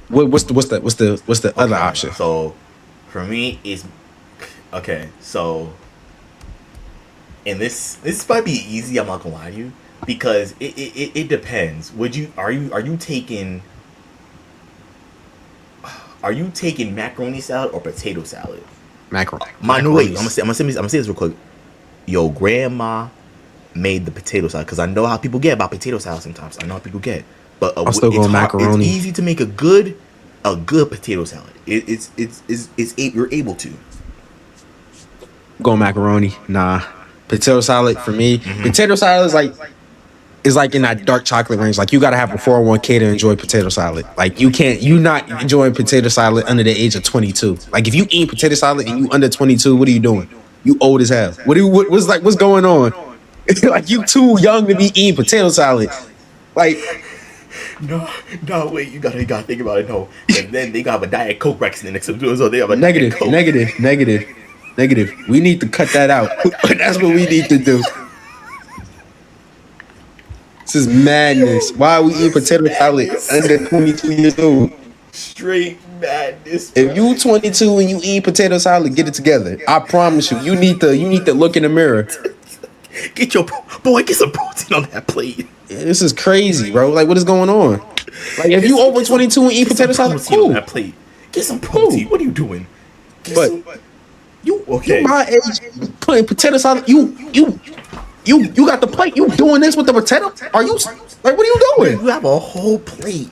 what's the other option? So for me it's okay. So and this might be easy. I'm not gonna lie to you because it depends. Are you taking macaroni salad or potato salad? Macaroni. Wait, I'm gonna say this real quick. Yo, grandma made the potato salad because I know how people get about potato salad sometimes. I know how people get, but I'm still going macaroni. It's easy to make a good potato salad. You're able to. Going macaroni. Nah. Potato salad for me. Potato salad is like in that dark chocolate range. Like you gotta have a 401k to enjoy potato salad. Like you not enjoying potato salad under the age of 22. Like if you eat potato salad and you under 22, what are you doing? You old as hell. What's going on? Like you too young to be eating potato salad. Like no, wait, you gotta think about it. No, and then they got a Diet Coke right next to them, so they have a negative. We need to cut that out. That's what we need to do. This is madness. Why are we eating potato salad under 22 years old? Straight madness. Bro. If you 22 and you eat potato salad, get it together. I promise you. You need to look in the mirror. Get some protein on that plate. Yeah, this is crazy, bro. Like, what is going on? Like, if you over 22 and eat potato salad, cool. On that plate. Get some protein. What are you doing? You my age putting potato salad. You got the plate. You doing this with the potato? Are you like what are you doing? You have a whole plate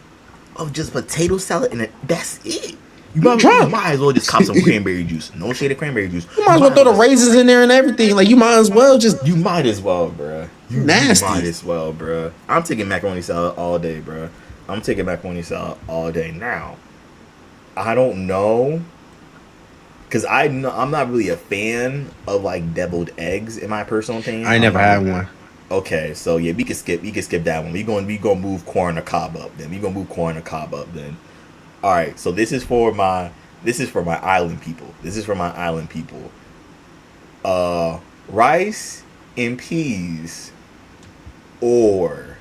of just potato salad and that's it. You might as well just cop some cranberry juice. No shade of cranberry juice. You might as well throw the raisins in there and everything. Like you might as well just. You might as well, bruh. Nasty. You might as well, bruh. I'm taking macaroni salad all day, bruh. I'm taking macaroni salad all day now. I don't know. Because I'm not really a fan of like deviled eggs in my personal opinion. I never had one. Okay, so yeah, we can skip that one. We gonna move corn or cob up then. All right, so this is for my island people. Rice and peas or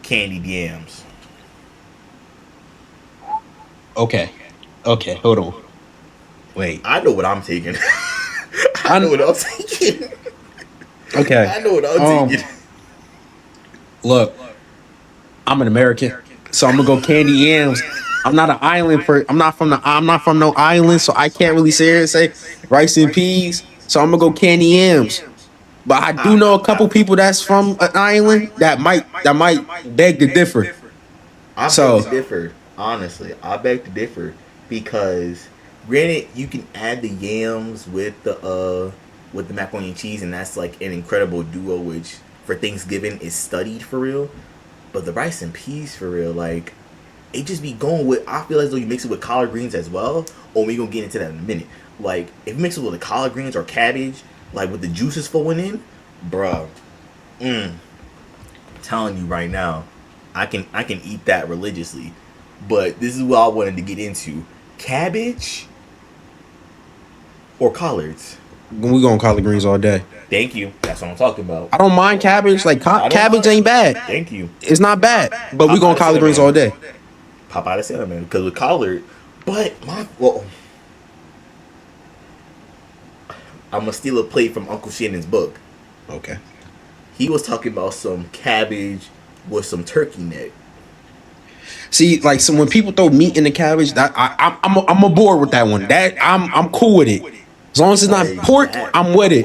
candied yams. Okay, hold on. Wait. I know what I'm taking. I know what I'm taking. Okay. I know what I'm taking. Look, I'm an American, so I'm gonna go candy yams. I'm not from no island, so I can't really say rice and peas. So I'm gonna go candy yams. But I do know a couple people that's from an island that might beg to differ. I beg to differ. Honestly, I beg to differ because granted you can add the yams with the macaroni and cheese, and that's like an incredible duo which for Thanksgiving is studied for real. But the rice and peas for real, like it just be going with. I feel as though you mix it with collard greens as well. Or we gonna get into that in a minute. Like if you mix it with the collard greens or cabbage, like with the juices flowing in, bruh. I'm telling you right now, I can eat that religiously. But this is what I wanted to get into: cabbage or collards. We going collard greens all day. Thank you. That's what I'm talking about. I don't mind cabbage. Like cabbage ain't bad. Thank you. It's not bad. But we going collard greens all day. pop out of cinnamon because with collard. But I'm gonna steal a plate from Uncle Shannon's book. Okay. He was talking about some cabbage with some turkey neck. See, like, so when people throw meat in the cabbage, that I'm aboard with that one. That I'm cool with it. As long as it's not Like pork, that. I'm with it.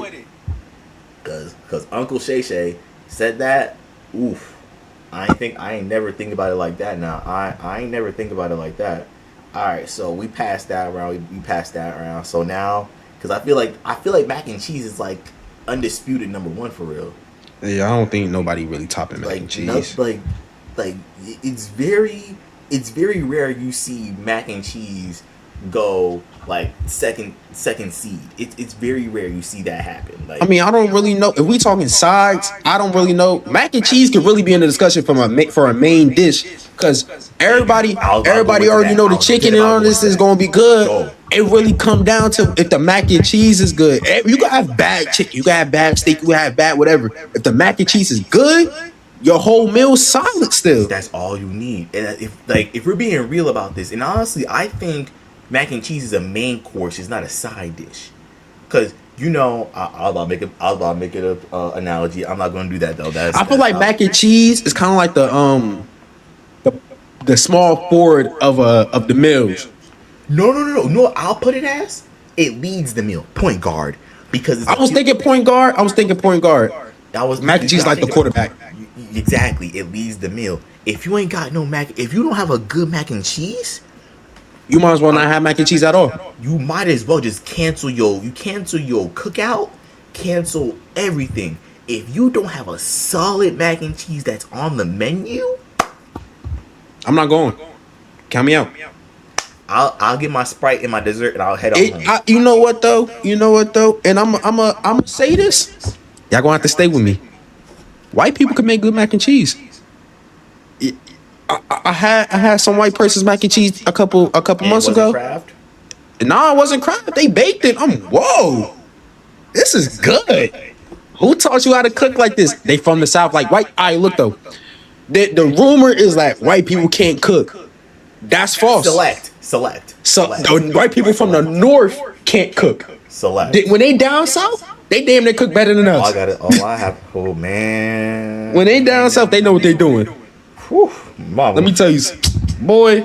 Cause Uncle Shay Shay said that. Oof. I ain't never think about it like that. Now I ain't never think about it like that. All right, so we passed that around. We passed that around. So now, cause I feel like mac and cheese is like undisputed number one for real. Yeah, I don't think nobody really topping mac and cheese. Like it's very rare you see mac and cheese go like second seed. It's very rare you see that happen. Like, I mean, I don't really know. If we talking sides, I don't really know. Mac and cheese could really be in the discussion for a main dish, because everybody already know the chicken and all this is gonna be good. It really come down to if the mac and cheese is good. You can have bad chicken, you can have bad steak, you can have bad whatever. If the mac and cheese is good, your whole meal's solid still. that's all you need. And if we're being real about this, and honestly, I think mac and cheese is a main course. It's not a side dish. Cause I was about to make it a analogy. I'm not gonna do that though. I feel like mac and cheese is kind of like the small forward of the meals. No. I'll put it as it leads the meal. Point guard. Because I was thinking point guard. Mac and cheese like the quarterback. Exactly. It leads the meal. If you ain't got no mac, if you don't have a good mac and cheese, You might as well not have mac and cheese at all. you might as well just cancel your cookout, cancel everything. If you don't have a solid mac and cheese that's on the menu, I'm not going. Count me out. I'll get my Sprite and my dessert and I'll head on home. You know what though? And I'm say this. Y'all gonna have to stay with me. White people can make good mac and cheese. I had some white person's mac and cheese a couple And months was it ago. Kraft? Nah, it wasn't Kraft. They baked it. Whoa, this is good. Who taught you how to cook like this? They from the South, like white. All right, look though. The rumor is that white people can't cook. That's false. Select. So the white people from the North can't cook. Select. When they down south, they damn near cook better than us. Oh man. When they down south, they know what they're doing. Whew, mama. Let me tell you, boy.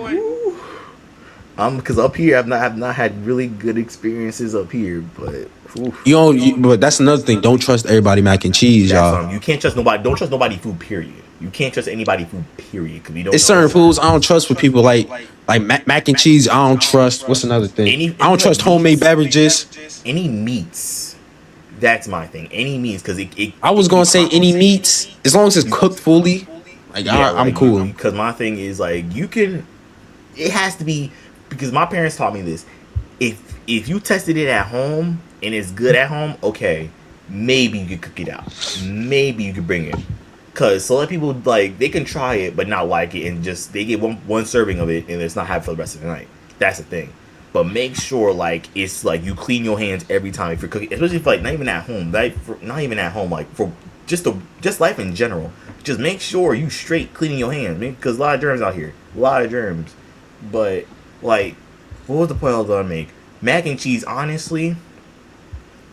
Because up here I've not had really good experiences up here, but But that's another thing. Don't trust everybody mac and cheese, y'all. you can't trust nobody. Don't trust nobody food. Period. You can't trust anybody food. Period. Because you don't. It's certain foods I don't trust with people like mac and cheese. I don't trust. What's another thing? I don't trust homemade beverages. Any meats. That's my thing. Any meats, because I was gonna say any meats as long as it's cooked fully. I'm cool. Because my thing is it has to be, because my parents taught me this. If you tested it at home and it's good at home, okay, maybe you could cook it out. Maybe you could bring it. Because so a lot of people, they can try it but not like it, and just they get one serving of it and it's not have for the rest of the night. That's the thing. But make sure it's you clean your hands every time if you're cooking, especially if not even at home, not even at home, for just life in general. Just make sure you straight cleaning your hands, man, because a lot of germs out here, a lot of germs. But what was the point I was gonna make? Mac and cheese, honestly.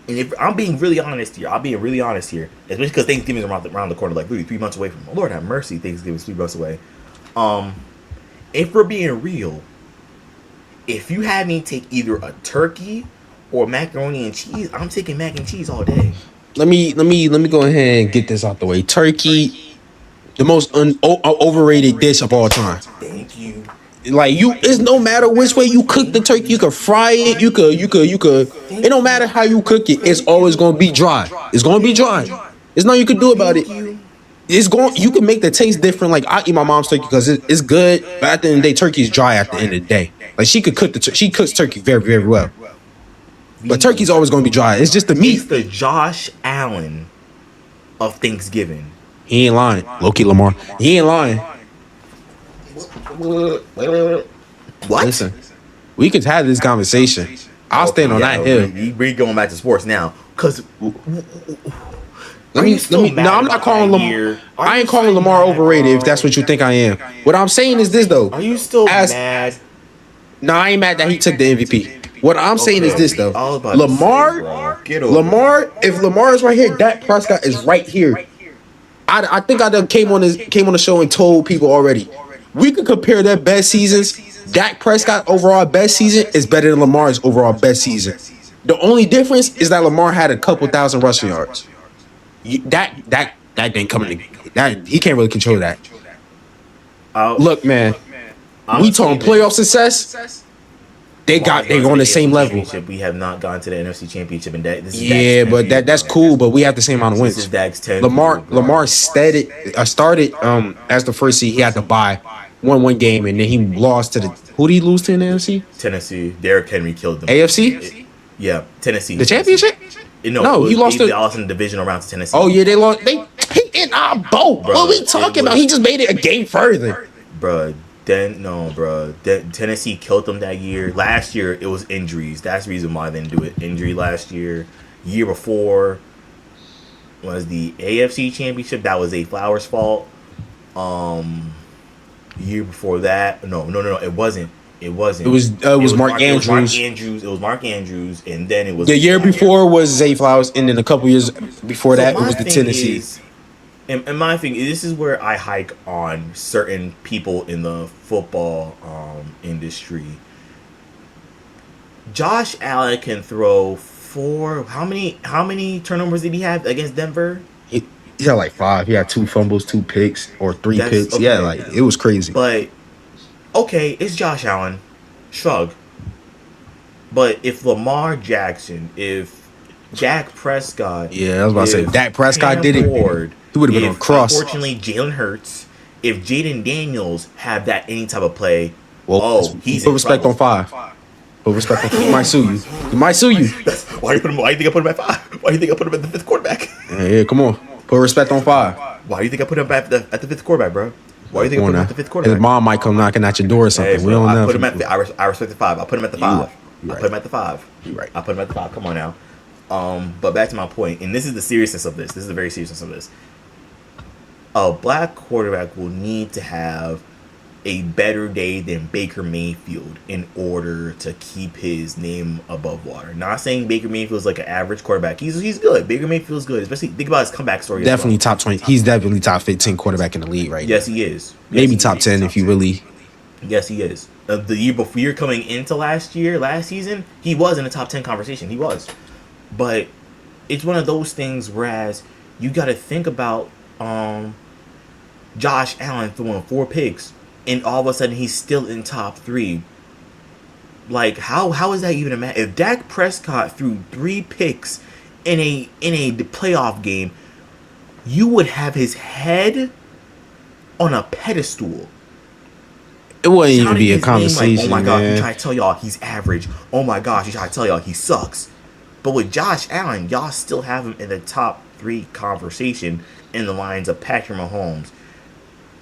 And if I'm being really honest here, especially because Thanksgiving is around the corner, literally 3 months away from. Lord have mercy, Thanksgiving is 3 months away. If we're being real, if you had me take either a turkey or macaroni and cheese, I'm taking mac and cheese all day. Let me go ahead and get this out the way. Turkey, the most overrated dish of all time. Thank you. It's no matter which way you cook the turkey. You could fry it. You could. It don't matter how you cook it. It's always gonna be dry. It's gonna be dry. There's nothing you can do about it. You can make the taste different. I eat my mom's turkey because it's good, but at the end of the day, turkey is dry at the end of the day. She could cook she cooks turkey very, very well. But turkey's always gonna be dry. It's just the meat. He's the Josh Allen of Thanksgiving. He ain't lying. Low-key Lamar. He ain't lying. What? Listen, we could have this conversation. I'll stand on that hill. We're going back to sports now. Because Let No, I'm not calling Lamar. I ain't calling Lamar overrated if that's what you think I am. What I'm saying is this though. Are you still mad? No, I ain't mad that he took the MVP. What I'm saying is this though. I was about to say, bro, get over Lamar, if Lamar is right here, Dak Prescott is right here. I think I done came on the show and told people already. We could compare their best seasons. Dak Prescott overall best season is better than Lamar's overall best season. The only difference is that Lamar had a couple thousand rushing yards. That didn't come in. That he can't really control that. Look, man, we talking playoff success. They on the same level. We have not gone to the NFC Championship, and this is but that's cool. But we have the same amount of wins. This is Dak's 10th. Lamar started as the first seed. He had to bye, won one game, and then he lost to who did he lose to in the NFC? Tennessee. Derrick Henry killed them. AFC? Yeah, Tennessee. The championship? No, he lost. They lost in the divisional round to Tennessee. Oh yeah, they lost. He in our boat. Bro, what are we talking about? He just made it a game further, bro. Tennessee killed them that year. Last year, it was injuries. That's the reason why they didn't do it. Injury last year. Year before was the AFC Championship. That was a Flowers' fault. Year before that, no, it wasn't. It wasn't. It was Mark Andrews. It was Mark Andrews, and then it was the year before was Zay Flowers, and then a couple years before that, it was the Tennessee. And my thing, this is where I hike on certain people in the football industry. Josh Allen can throw how many turnovers did he have against Denver? He had like 5. He had 2 fumbles, 2 picks, or 3 picks. Okay. Yeah, like it was crazy. But okay, it's Josh Allen. Shrug. But if Lamar Jackson, if Dak Prescott, I was about to say Dak Prescott did it. He would have been on cross. Unfortunately, Jalen Hurts, if Jaden Daniels have that any type of play, he's put respect on 5. Put respect on 5. He might sue you. He might sue you. Why do you think I put him at 5? Why do you think I put him at the 5th quarterback? Yeah, come on. Put respect on 5. Why do you think I put him at the 5th quarterback, bro? Why do you think I put him at the 5th quarterback? His mom might come knocking at your door or something. Hey, we don't know. I respect the 5. I put him at the 5. Right. I put him at the 5. You're right. I put him at the 5. Come on now. But back to my point, and this is the seriousness of this. This is the very seriousness of this. A black quarterback will need to have a better day than Baker Mayfield in order to keep his name above water. Not saying Baker Mayfield's like an average quarterback. He's good. Baker Mayfield's good. Especially think about his comeback story. Definitely top 20. He's definitely top 15 quarterback in the league right now. Yes, he is. Maybe top 10 if you really. Yes, he is. The year before, coming into last season, he was in the top 10 conversation. He was. But it's one of those things whereas you got to think about Josh Allen throwing 4 picks and all of a sudden he's still in top 3. Like how is that even a matter? If Dak Prescott threw 3 picks in a playoff game, you would have his head on a pedestal. It wouldn't even be a conversation. Like, oh my god, man. you try to tell y'all he's average. Oh my gosh, you try to tell y'all he sucks. But with Josh Allen, y'all still have him in the top 3 conversation in the lines of Patrick Mahomes.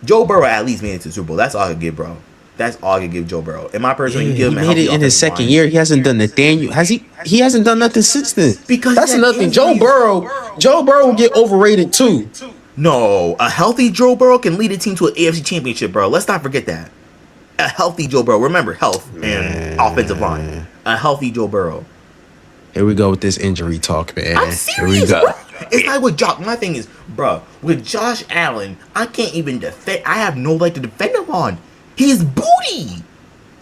Joe Burrow at least made it to the Super Bowl. That's all I could give, bro. That's all I could give Joe Burrow. In my personal, he made it in his second year. He hasn't done Nathaniel. Has he? He hasn't done nothing since then. Because that's another thing. Joe Burrow will get overrated too. No, a healthy Joe Burrow can lead a team to an AFC Championship, bro. Let's not forget that. A healthy Joe Burrow. Remember, health and offensive line. A healthy Joe Burrow. Here we go with this injury talk, man. I'm serious, Here we go. Bro. It's like with Josh. My thing is, bro, with Josh Allen, I can't even defend. I have no leg to defend him on. He's booty.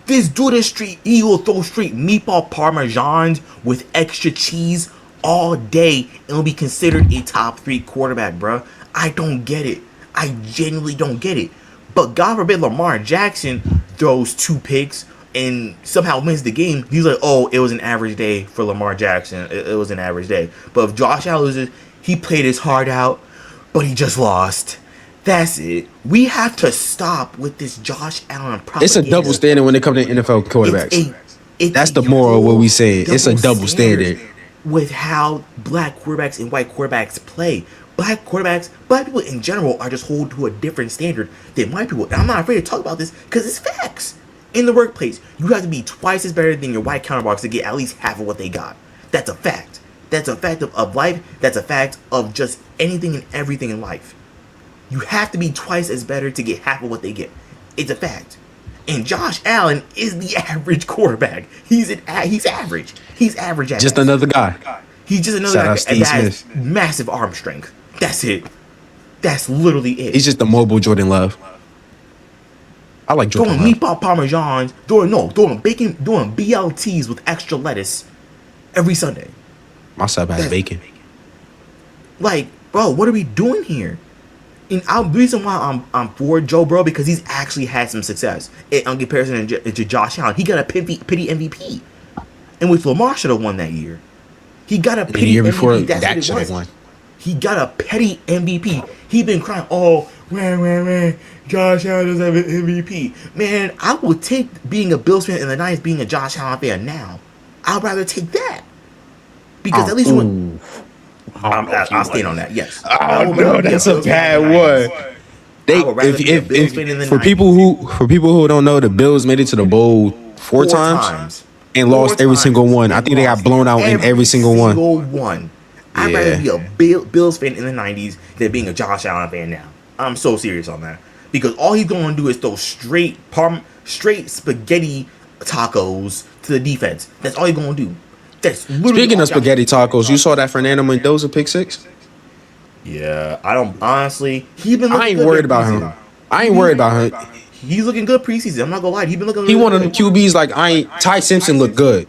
This dude is street. He will throw straight meatball parmesans with extra cheese all day and will be considered a top 3 quarterback, bro. I don't get it. I genuinely don't get it. But God forbid Lamar Jackson throws 2 picks and somehow wins the game. He's like, oh, it was an average day for Lamar Jackson. It was an average day. But if Josh Allen loses, he played his heart out, but he just lost. That's it. We have to stop with this Josh Allen propaganda. It's a double standard when it comes to NFL quarterbacks. That's the moral of what we say. It's a double standard with how black quarterbacks and white quarterbacks play. Black people in general are just held to a different standard than white people. And I'm not afraid to talk about this because it's facts. In the workplace, you have to be twice as better than your white counterparts to get at least half of what they got. That's a fact. That's a fact of life. That's a fact of just anything and everything in life. You have to be twice as better to get half of what they get. It's a fact. And Josh Allen is the average quarterback. He's average. He's average at Just best. another guy. He's just another Shout guy out that Steve has Smith. massive arm strength. That's it. That's literally it. He's just a mobile Jordan Love. I like Jordan Doing Love. meatball parmesans, doing bacon, doing BLTs with extra lettuce every Sunday. My sub has bacon. Like, bro, what are we doing here? And the reason why I'm for Joe Burrow because he's actually had some success in comparison to Josh Allen. He got a pity MVP, and with Lamar should have won that year. He got a The pity year MVP. before, That's Dak what it should have was. won. He got a petty MVP. He been crying, oh, man, Josh Allen doesn't have an MVP. Man, I would take being a Bills fan in the 90s being a Josh Allen fan now. I'd rather take that. Because at least when... I'll stand on that, yes. Oh no, that's a bad one. For people who don't know, the Bills made it to the bowl four times and lost every single one. I think they got blown out in every single one. I'd rather be a Bills fan in the 90s than being a Josh Allen fan now. I'm so serious on that. Because all he's going to do is throw straight spaghetti tacos to the defense. That's all he's going to do. That's literally Speaking all of spaghetti tacos, you saw that Fernando Mendoza pick six? Yeah, I don't honestly. He's been. I ain't worried about him. I ain't worried about him. He's looking good preseason. I'm not gonna lie. He's been looking. He really one of the good. QBs like Ty Simpson looked good.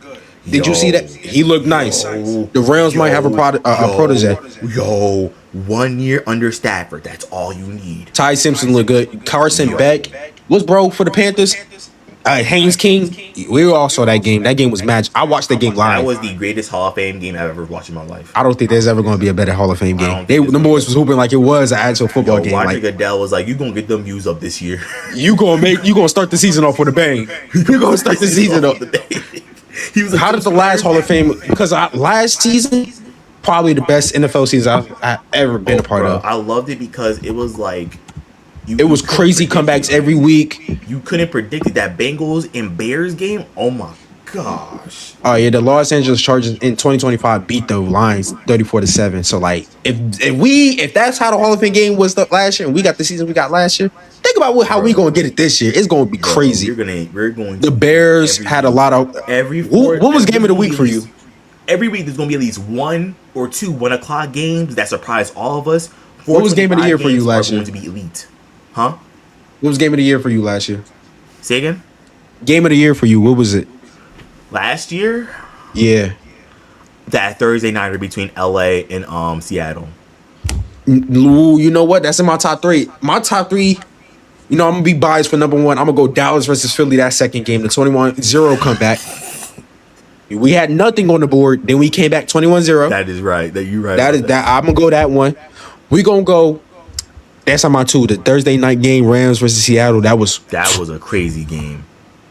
Did you see that? He looked nice. The Rams might have a protege. 1 year under Stafford. That's all you need. Ty Simpson looked good. Carson Beck was bro for the Panthers. Haynes King. We all saw that game. That game was magic. I watched that game live. That was the greatest Hall of Fame game I've ever watched in my life. I don't think there's ever going to be a better Hall of Fame game. think The boys was hooping like it was an actual football game. Roger Like, Goodell was like, "You gonna get them views up this year? you gonna start the season off with a bang. You gonna start the season off. He was. How did the last Hall of Fame? Because last season, probably the best NFL season I've ever been a part of. I loved it because it was like. It was crazy comebacks every week. You couldn't predict it. That Bengals and Bears game. Oh my gosh. Oh yeah, the Los Angeles Chargers in 2025 beat the Lions 34-7. So like, if that's how the Hall of Fame game was last year, and we got the season we got last year, think about how we gonna get it this year. It's gonna be crazy. We're going. The Bears had a lot of What was game of the week for you? Every week there's gonna be at least 1 or 2 1:00 games that surprise all of us. What was game of the year for you last year? Going to be elite, huh? What was game of the year for you last year? Say again. Game of the year for you? What was it? Last year, Yeah. that Thursday nighter between LA and Seattle. Ooh, you know what? That's in my top three. My top three, I'm going to be biased for number one. I'm going to go Dallas versus Philly that second game, the 21-0 comeback. We had nothing on the board. Then we came back 21-0. That is right. You're right. That. I'm going to go that one. We going to go, that's on my two, the Thursday night game, Rams versus Seattle. That was a crazy game.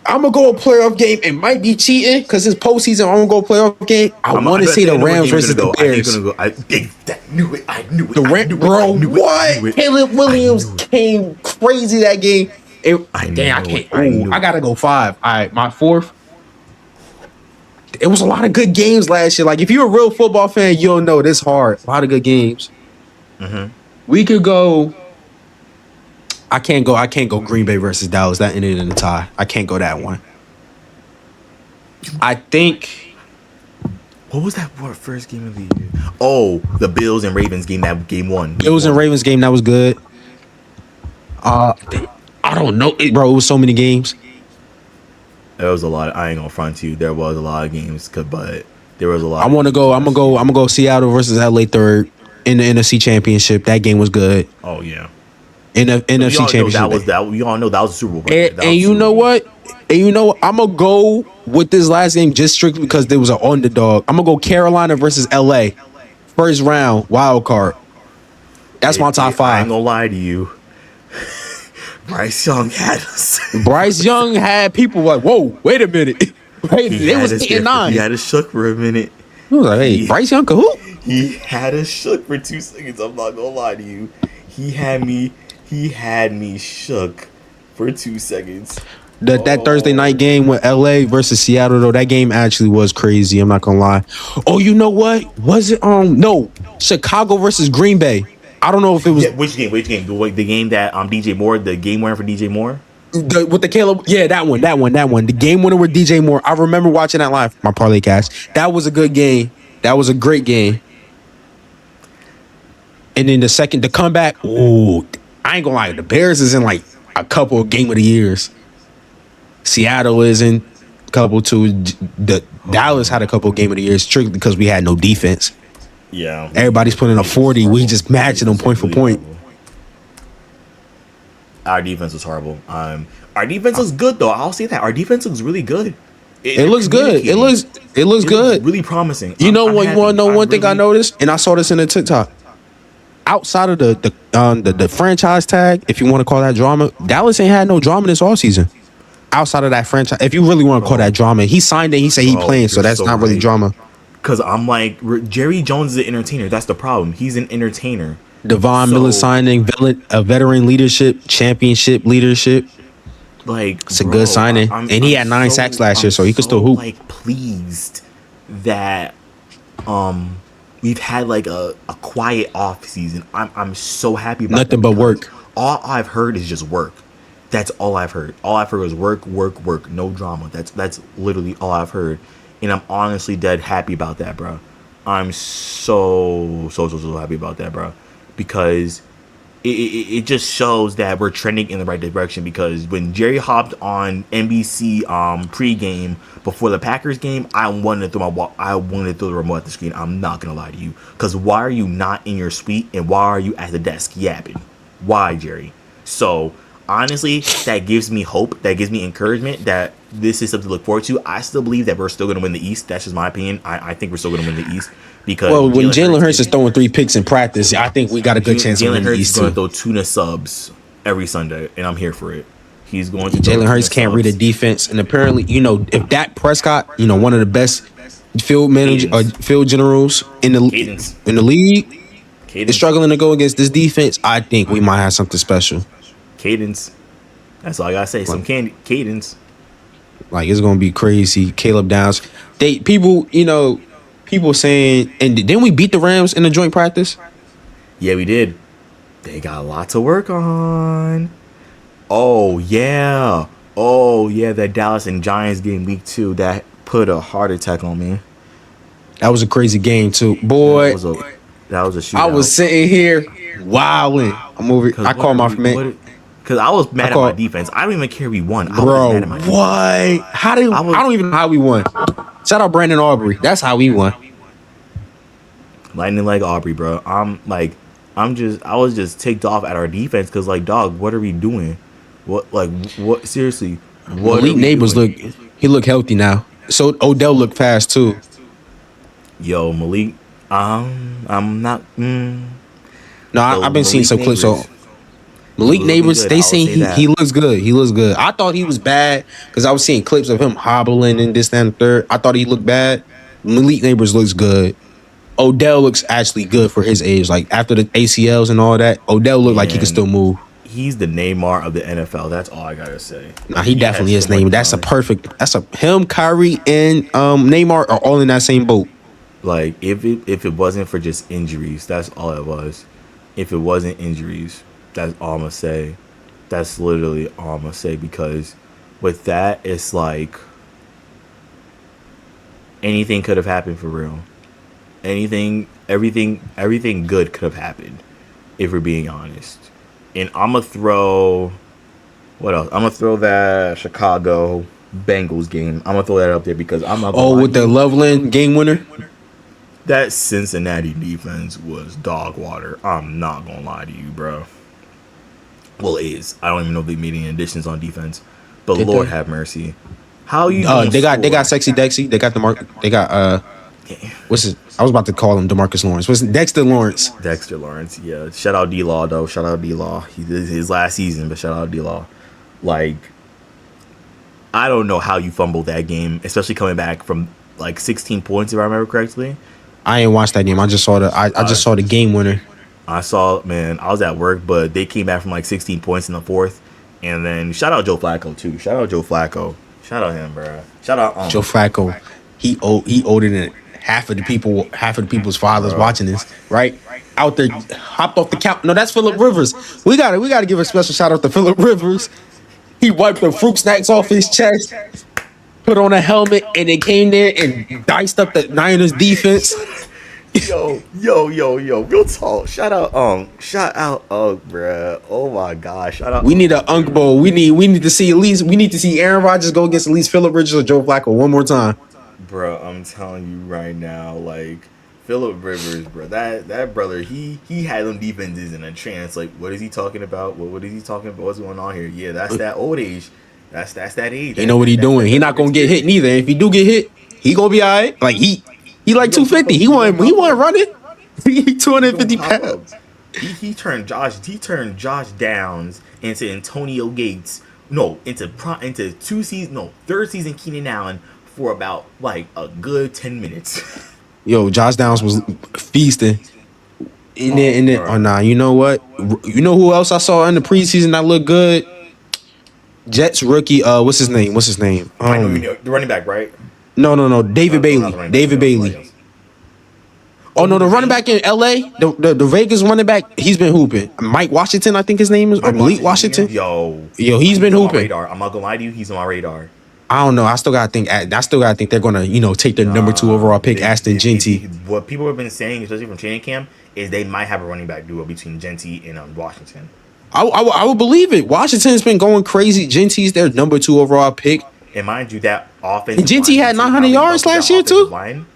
I'm going to go a playoff game. It might be cheating because it's postseason. I'm going to go playoff game. I want to see the Rams versus the Bears. I knew it. I knew it. The Rams, bro, what? Caleb Williams came crazy that game. I got to go 5. All right, my fourth. It was a lot of good games last year. Like, if you're a real football fan, you'll know this hard. A lot of good games. Mm-hmm. We could go... I can't go Green Bay versus Dallas. That ended in a tie. I can't go that one. I think... What was that first game of the year? Oh, the Bills and Ravens game, that game 1. Bills and Ravens game, that was good. I don't know. Bro, it was so many games. There was a lot. I ain't gonna front to you. There was a lot of games, but there was a lot. I'm gonna go Seattle versus LA third in the NFC Championship. That game was good. Oh yeah. In the NFC Championship. We all know that was a Super Bowl. And you know what? I'm gonna go with this last game just strictly because there was an underdog. I'm gonna go Carolina versus LA, first round wild card. That's my top 5. I ain't gonna lie to you. Bryce Young had us. Bryce Young had people like, whoa, wait a minute. They was 8-9. He had us shook for a minute. He was like, hey, Bryce Young could hoop. He had us shook for 2 seconds. I'm not gonna lie to you. He had me shook for 2 seconds. That Thursday night game with LA versus Seattle, though, that game actually was crazy. I'm not gonna lie. Oh, you know what? Was it no, Chicago versus Green Bay. I don't know if it was Which game? Which game? The game that DJ Moore, the game winner for DJ Moore. with the Caleb. Yeah, that one. The game winner with DJ Moore. I remember watching that live. My parlay cast. That was a good game. That was a great game. And then the comeback. Ooh, I ain't gonna lie. The Bears is in like a couple of game of the years. Seattle is in a couple too. The Dallas had a couple of game of the years strictly because we had no defense. Yeah, Everybody's putting a 40. We just matching them point for point. Our defense was horrible. Our defense looks good though. I'll say that our defense looks really good. It looks good. It looks good. Really promising. You know what? You want to know one thing I noticed, and I saw this in the TikTok. Outside of the franchise tag, if you want to call that drama, Dallas ain't had no drama this offseason. Outside of that franchise, if you really want to call that drama, he signed it. He said he playing, so that's not really drama. Because I'm like, Jerry Jones is an entertainer. That's the problem. He's an entertainer. Devon Miller signing, a veteran leadership, championship leadership. Like, it's a good signing, and he had 9 sacks last year, so he could still hoop. Like, pleased that we've had like a quiet off season. I'm so happy about nothing but work. All I've heard is just work. That's all I've heard. All I've heard was work, no drama. That's literally all I've heard, and I'm honestly dead happy about that, bro. I'm so happy about that, bro, because it just shows that we're trending in the right direction. Because when Jerry hopped on NBC pregame before the Packers game, I wanted to throw the remote at the screen. I'm not gonna lie to you, because why are you not in your suite and why are you at the desk yapping? Why, Jerry? So honestly, that gives me hope. That gives me encouragement that this is something to look forward to. I still believe that we're still going to win the East. That's just my opinion. I think we're still going to win the East because when Jalen Hurts is throwing 3 picks in practice, I think we got a good chance of winning the East. Jalen Hurts is going to throw tuna subs every Sunday, and I'm here for it. He's going to. Jalen Hurts can't read a defense, and apparently, if Dak Prescott, one of the best field generals in the league, is struggling to go against this defense, I think we might have something special. Cadence. That's all I gotta say. Some cadence. Like, it's gonna be crazy. Caleb Downs. People saying, and didn't we beat the Rams in the joint practice? Yeah, we did. They got a lot to work on. Oh yeah. That Dallas and Giants game week 2 that put a heart attack on me. That was a crazy game too, boy. That was a shootout. I was sitting here wilding. I'm over. I called my man. Because I was mad at my defense. I don't even care we won. I was mad at my defense. What? I don't even know how we won. Shout out Brandon Aubrey. That's how we won. Lightning like Aubrey, bro. I was just ticked off at our defense because, like, dog, what are we doing? What? Seriously, what? Malik Neighbors look healthy now. So Odell looked fast too. Yo, Malik. I'm not. No, I've been seeing some clips. So Malik Neighbors, they saying he looks good. He looks good. I thought he was bad because I was seeing clips of him hobbling and this, that, and the third. I thought he looked bad. Malik Neighbors looks good. Odell looks actually good for his age. Like, after the ACLs and all that, Odell looked like he can still move. He's the Neymar of the NFL. That's all I gotta say. Nah, he definitely is Neymar. That's him, Kyrie, and Neymar are all in that same boat. Like, if it wasn't for just injuries, that's all it was. If it wasn't injuries, that's all I'm gonna say. That's literally all I'm gonna say, because with that, it's like anything could have happened for real. Everything good could have happened, if we're being honest. And I'm gonna throw what else? I'm gonna throw that Chicago Bengals game. I'm gonna throw that up there because I'm not. With the Loveland game winner. That Cincinnati defense was dog water. I'm not gonna lie to you, bro. Well, it is. I don't even know if they made any additions on defense, but Lord have mercy. How you? They got Sexy Dexy. They got They got what's his? I was about to call him DeMarcus Lawrence. What's Dexter Lawrence? Dexter Lawrence. Yeah. Shout out D-Law though. Shout out D-Law. He did his last season, but shout out D-Law. Like, I don't know how you fumbled that game, especially coming back from like 16 points, if I remember correctly. I ain't watched that game. I just saw the game winner. I was at work, but they came back from like 16 points in the fourth, And then shout out Joe Flacco too. Shout out Joe Flacco. Shout out him, bro. Shout out Joe Flacco, he older than half of the people's fathers watching this, right? Out there, hopped off the couch. No, that's Phillip Rivers. We gotta give a special shout out to Phillip Rivers. He wiped the fruit snacks off his chest, put on a helmet, and they came there and diced up the Niners defense. Yo, real talk. Shout out, bruh. Oh my gosh, shout out. We need an Unk Bowl. We need to see Aaron Rodgers go against at least Phillip Rivers or Joe Flacco one more time. Bro, I'm telling you right now, like Phillip Rivers, bro. That brother, he had them defenses in a trance. Like, what is he talking about? What is he talking about? What's going on here? Yeah, that's that old age. That's that age. He know what he doing. He not gonna get hit neither. If he do get hit, he gonna be all right. Like he like 250. He wasn't running. He 250 pounds. He turned Josh Downs into Antonio Gates. No, into third season Keenan Allen for about like a good 10 minutes. Yo, Josh Downs was feasting. Oh nah, you know what? You know who else I saw in the preseason that looked good? Jets rookie. What's his name? I know the running back, right? No. David Bailey. Oh no, the running back in LA, the Vegas running back, he's been hooping. Mike Washington, I think his name is, or Malik Washington. Yo, he's been hooping. I'm not gonna lie to you, he's on my radar. I don't know. I still gotta think they're gonna, take their number 2 overall pick, Aston Genty. What people have been saying, especially from training camp, is they might have a running back duo between Genty and Washington. I would believe it. Washington's been going crazy. Genty's their number 2 overall pick. And mind you, that offense. And Genty had 900 yards last year too. Line.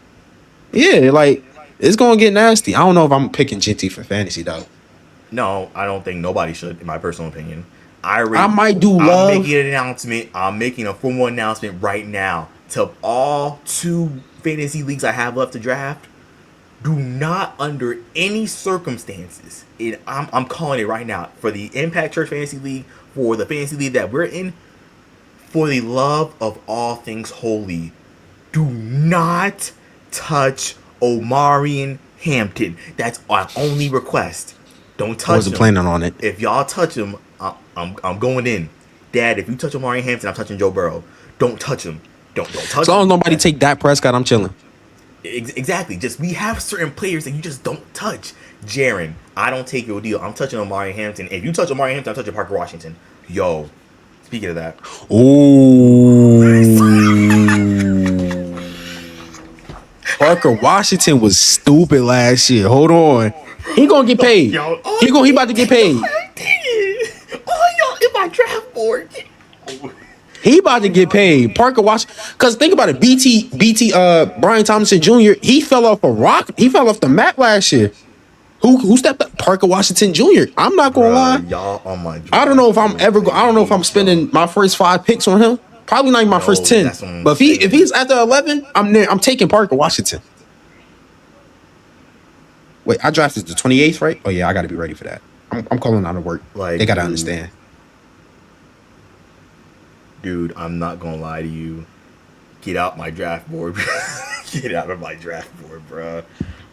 Yeah, like it's gonna get nasty. I don't know if I'm picking Genty for fantasy though. No, I don't think nobody should, in my personal opinion. I might do love. I'm making an announcement. I'm making a formal announcement right now to all 2 fantasy leagues I have left to draft. Do not, under any circumstances, I'm calling it right now, for the Impact Church Fantasy League, for the fantasy league that we're in, for the love of all things holy, do not touch Omarion Hampton. That's our only request. Don't touch him. I wasn't planning on it. If y'all touch him, I'm going in. Dad, if you touch Omarion Hampton, I'm touching Joe Burrow. Don't touch him. Don't touch him. As long as nobody take Dak Prescott, I'm chilling. Exactly. Just we have certain players that you just don't touch. Jaron, I don't take your deal. I'm touching Omarion Hampton. If you touch Omarion Hampton, I'm touching Parker Washington. Yo, speaking of that. Ooh. Parker Washington was stupid last year. Hold on. He gonna get paid. He about to get paid. Oh, y'all in my draft board. He about to get paid. Parker Washington. Because think about it. BT Brian Thompson Jr., he fell off a rock. He fell off the map last year. Who stepped up? Parker Washington Jr. I'm not gonna lie. Y'all on my I don't know if I'm I don't know if I'm spending my first 5 picks on him. Probably not even my first 10. But if he's after 11, I'm taking Parker Washington. Wait, I drafted the 28th, right? Oh yeah, I got to be ready for that. I'm calling out of work. Like, they got to understand. Dude, I'm not gonna lie to you. Get out my draft board. Get out of my draft board, bro.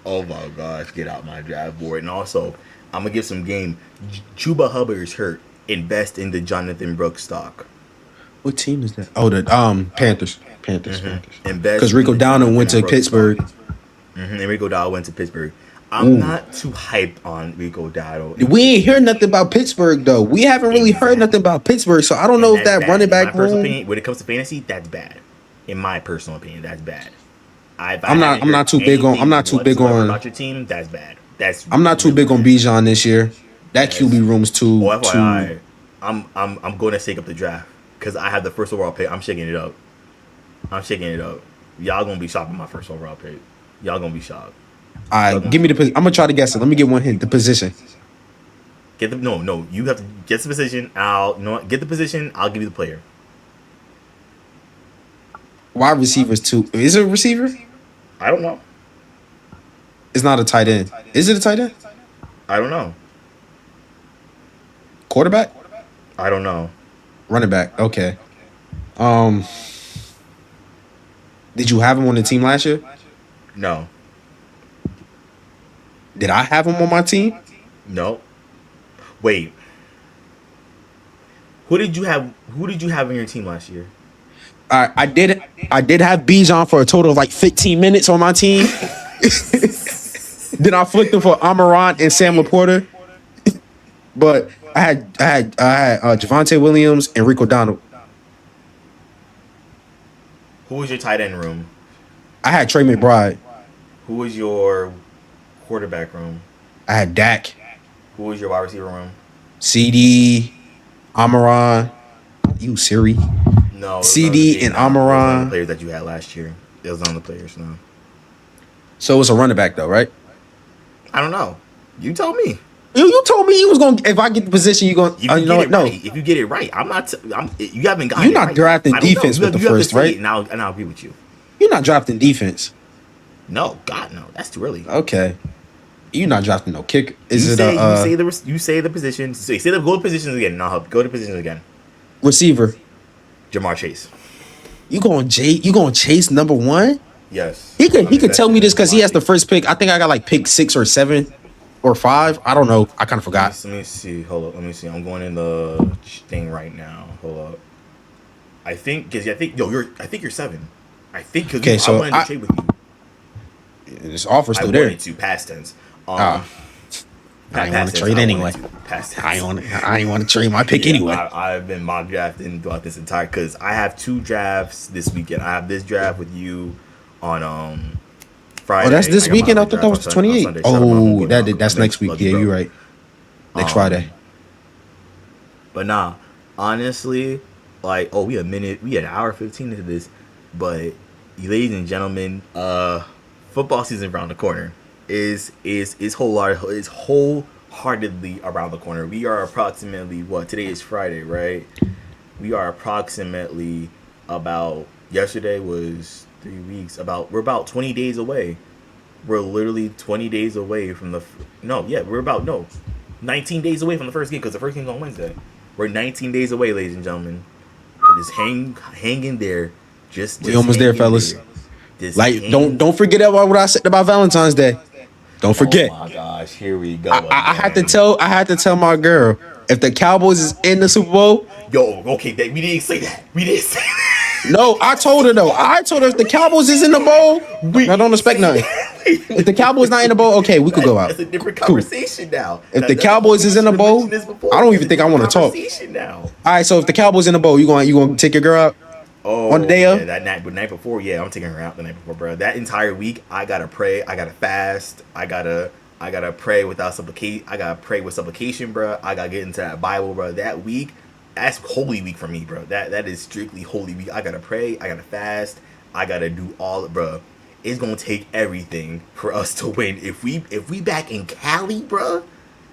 Oh my gosh, get out my draft board. And also, I'm gonna give some game. Chuba Hubbard is hurt. Invest in the Jonathan Brooks stock. What team is that? Oh, the Panthers. Panthers. Because Rico Dowdle went to Pittsburgh. And Rico Dowdle went to Pittsburgh. I'm not too hyped on Rico Dowdle. We ain't heard nothing about Pittsburgh though. We haven't really heard nothing about Pittsburgh, so I don't know if that running back room. Opinion, when it comes to fantasy, that's bad. In my personal opinion, that's bad. I'm not too big on about your team. That's bad. I'm not too big on Bijan this year. That QB room's too. FYI, I'm going to shake up the draft because I have the first overall pick. I'm shaking it up. Y'all gonna be shocked with my first overall pick. Y'all gonna be shocked. All right, give me the position. I'm gonna try to guess it. Let me get one hint. The position. No. You have to guess the position. Get the position. I'll give you the player. Wide receivers too. Is it a receiver? I don't know. It's not a tight end. Is it a tight end? I don't know. Quarterback? I don't know. Running back. Okay. Did you have him on the team last year? No. Did I have him on my team? No. Wait. Who did you have? Who did you have on your team last year? I did have Bijan for a total of like 15 minutes on my team. Then I flicked him for Amaran and Sam Laporta. But I had Javonte Williams and Rico Donald. Who was your tight end room? I had Trey McBride. Who was your quarterback room? I had Dak, Who was your wide receiver room? CD, Amaran. You Siri. No, CD and those are the Amaran. players that you had last year. Those on the players now. So it's a running back though, right? I don't know. You told me. You told me you was gonna. If I get the position, you gonna. You You know get what? it No, right. If you get it right, I'm not. You haven't gotten. You're it not right. drafting I don't know. defense with the you have to first, say right? it, and I'll agree with you. you're not drafting defense. No, God, no. That's too early. Okay, you're not drafting no kick. You Is it say, a you say the positions. Say the go to positions again. And I'll help. Go to positions again. receiver? Jamar Chase. You going chase number one? Yes. He could tell me this because he has the first pick. I think I got like pick 6 or 7 or 5. I don't know. I kind of forgot. Let me see. Hold up. Let me see. I'm going in the thing right now. Hold up. I think you're 7. I think because Okay, so I wanted to trade with you. This offer's I still there. wanted to past tense. I ain't want to trade anyway. I ain't want to trade my pick anyway. I've been mock drafting throughout this entire because I have 2 drafts this weekend. I have this draft with you on Friday. Oh, that's this weekend. I thought that was the 28th. Oh, that's next week. Yeah, you're right. Next Friday. But nah, honestly, like, we an hour 15 into this, but ladies and gentlemen, football season around the corner is wholeheartedly around the corner. We are approximately today is Friday, right? We are approximately yesterday was 3 weeks. We're about 20 days away. We're literally 20 days away from we're 19 days away from the first game because the first game's on Wednesday. We're 19 days away, ladies and gentlemen. Just hang in there. Just We almost there, fellas. Like, don't forget about what I said about Valentine's Day. Don't forget. Oh my gosh, here we go. I had to tell my girl if the Cowboys is in the Super Bowl. Yo, okay, we didn't say that. No, I told her though. I told her if the Cowboys is in the bowl, I don't expect nothing. If the Cowboys not in the bowl, okay, we could go out. That's a different conversation now. If the Cowboys is in the bowl, I don't even think I want to talk. Now. All right, so if the Cowboys in the bowl, you going to take your girl out? On the day of? That night before, I'm taking her out the night before, bro. That entire week, I gotta pray, I gotta fast, I gotta pray without supplication. I gotta pray with supplication, bro. I gotta get into that Bible, bro. That week, that's Holy Week for me, bro. That is strictly Holy Week. I gotta pray, I gotta fast, I gotta do all, bro. It's gonna take everything for us to win. If we back in Cali, bro,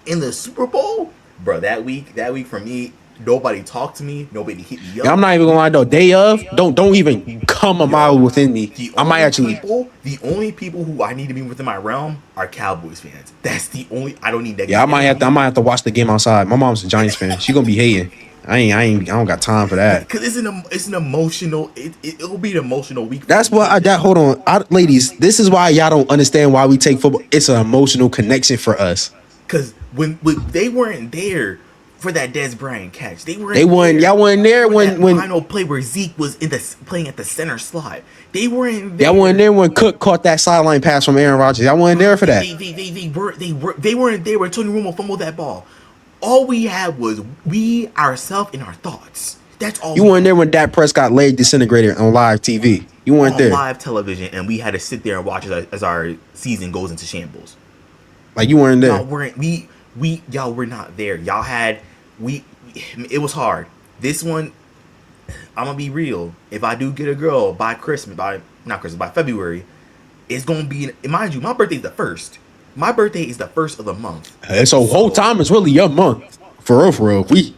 in the Super Bowl, bro. That week for me. Nobody talked to me. Nobody hit me up. Yeah, I'm not even gonna lie though. Day of, don't even come a mile within me. I might actually. The only people who I need to be within my realm are Cowboys fans. That's the only. I don't need that. Yeah, I might have to watch the game outside. My mom's a Giants fan. She gonna be hating. I don't got time for that. Because it's an emotional. It'll be an emotional week. That's what hold on, ladies. This is why y'all don't understand why we take football. It's an emotional connection for us. Because when they weren't there for that Dez Bryant catch, y'all wasn't there when final play where Zeke was playing at the center slot. They weren't there. Y'all wasn't there when Cook caught that sideline pass from Aaron Rodgers. Y'all wasn't there for that. They weren't there when Tony Romo fumbled that ball. All we had was we ourselves in our thoughts. That's all. You weren't there when Dak Prescott leg disintegrated on live TV. You weren't there. Live television, and we had to sit there and watch as our season goes into shambles. Like, you weren't there. Y'all were not there. Y'all had it was hard. This one, I'm gonna be real. If I do get a girl by February, it's gonna be, mind you, my birthday is the 1st. My birthday is the 1st of the month. So whole time is really your month. For real. We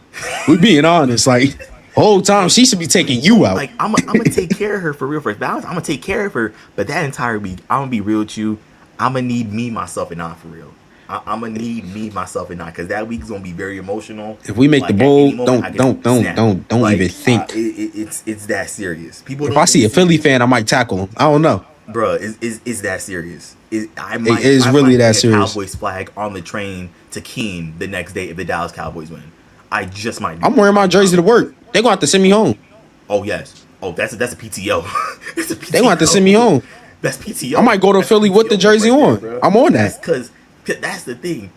being honest. Like, whole time she should be taking you out. Like, I'm gonna take care of her for real for balance. I'm gonna take care of her, but that entire week, I'm gonna be real with you. I'm gonna need me, myself, and I for real. I'm gonna need me, myself, and I, because that week is gonna be very emotional. If we make the bowl, don't even think. It's that serious. People. If I see a Philly fan, I might tackle him. I don't know, bro. It's that serious. It is really that serious. Cowboys flag on the train to Keene the next day if the Dallas Cowboys win. I just might. I'm wearing my jersey to work. They gonna have to send me home. Oh yes. Oh, that's a PTO. That's a PTO. They gonna have to send me home. That's PTO. I might go to Philly with the jersey on. Bro. I'm on That's that. because that's the thing.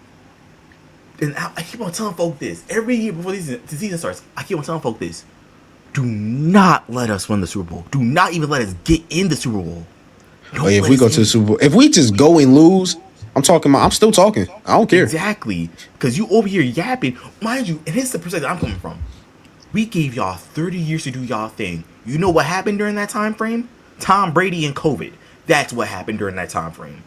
And I keep on telling folk this every year before the season starts. I keep on telling folk this. Do not let us win the Super Bowl. Do not even let us get in the Super Bowl. Oh, yeah, if we go to the Super Bowl, if we just go and lose, I'm still talking. I don't care. Exactly. Because you over here yapping. Mind you, and here's the perspective I'm coming from. We gave y'all 30 years to do y'all thing. You know what happened during that time frame? Tom Brady and COVID. That's what happened during that time frame.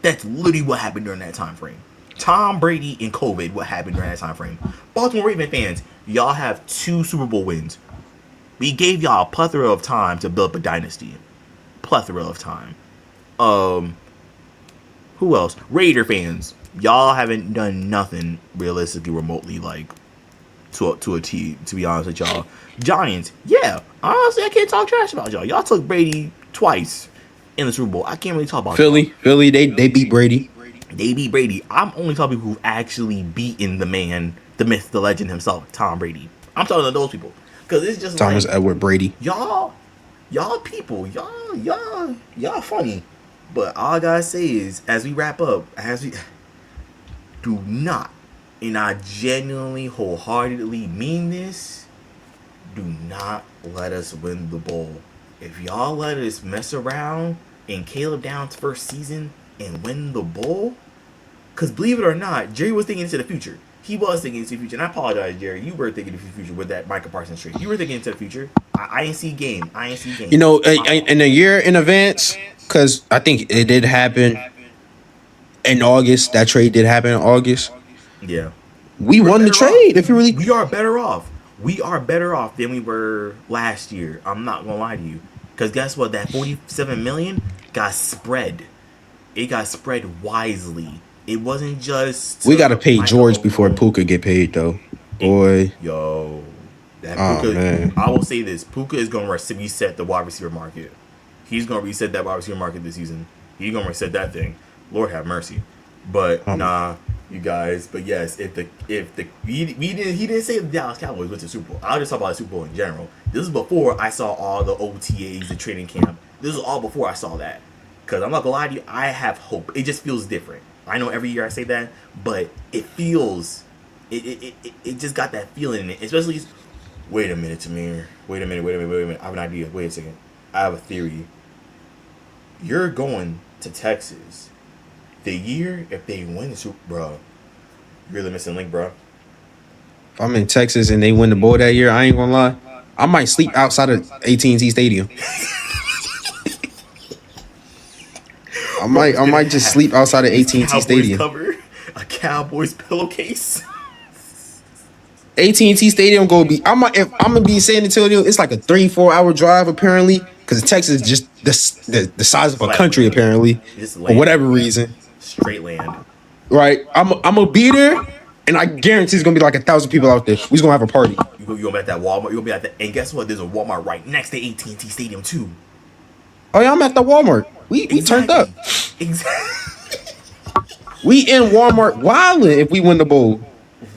That's literally what happened during that time frame. Tom Brady and COVID, what happened during that time frame. Baltimore Raven fans, y'all have 2 Super Bowl wins. We gave y'all a plethora of time to build up a dynasty. Plethora of time. Who else? Raider fans, y'all haven't done nothing realistically remotely like to a T, to be honest with y'all. Giants, yeah. Honestly, I can't talk trash about y'all. Y'all took Brady twice in the Super Bowl. I can't really talk about Philly, they beat Brady. They beat Brady. I'm only talking people who've actually beaten the man, the myth, the legend himself, Tom Brady. I'm talking to those people. Because it's just Thomas like, Edward Brady. y'all people, y'all funny. But all I gotta say is, as we wrap up, do not, and I genuinely, wholeheartedly mean this, do not let us win the bowl. If y'all let us mess around in Caleb Downs' first season and win the bowl, because believe it or not, Jerry was thinking into the future. He was thinking into the future. And I apologize, Jerry. You were thinking into the future with that Micah Parsons trade. You were thinking into the future. I ain't see game. You know, in a year in advance, because I think it did happen in August. That trade did happen in August. Yeah. We won the trade. If you really, we are better off. We are better off than we were last year. I'm not gonna lie to you. Because guess what? That $47 million got spread. It got spread wisely. It wasn't just. We got to pay George before Puka get paid, though. Boy. Yo. That Puka, man. I will say this. Puka is going to reset the wide receiver market. He's going to reset that wide receiver market this season. He's going to reset that thing. Lord have mercy. But, nah, you guys. But, yes, he didn't say the Dallas Cowboys went to the Super Bowl. I'll just talk about the Super Bowl in general. This is before I saw all the OTAs, the training camp. This is all before I saw that. Because I'm not going to lie to you, I have hope. It just feels different. I know every year I say that, but it feels, it just got that feeling in it. Especially, wait a minute, Tamir. Wait a minute. I have an idea. Wait a second. I have a theory. You're going to Texas. The year, if they win the Super Bowl, bro, you're the missing link, bro. If I'm in Texas and they win the bowl that year, I ain't going to lie. I might sleep outside of AT&T Stadium. I might just sleep outside of AT&T Stadium. Cover, a Cowboys pillowcase. AT&T Stadium if I'm gonna be in San Antonio, it's like a 3-4 hour drive apparently, because Texas is just the size of a country land. Apparently, for whatever reason. Straight land. Right, I'm gonna be there, and I guarantee it's gonna be like 1,000 people out there. We just gonna have a party. You gonna be at that Walmart. You gonna be at that, and guess what? There's a Walmart right next to AT&T Stadium too. Oh yeah, I'm at the Walmart. We turned up. Exactly. We in Walmart wildin' if we win the bowl.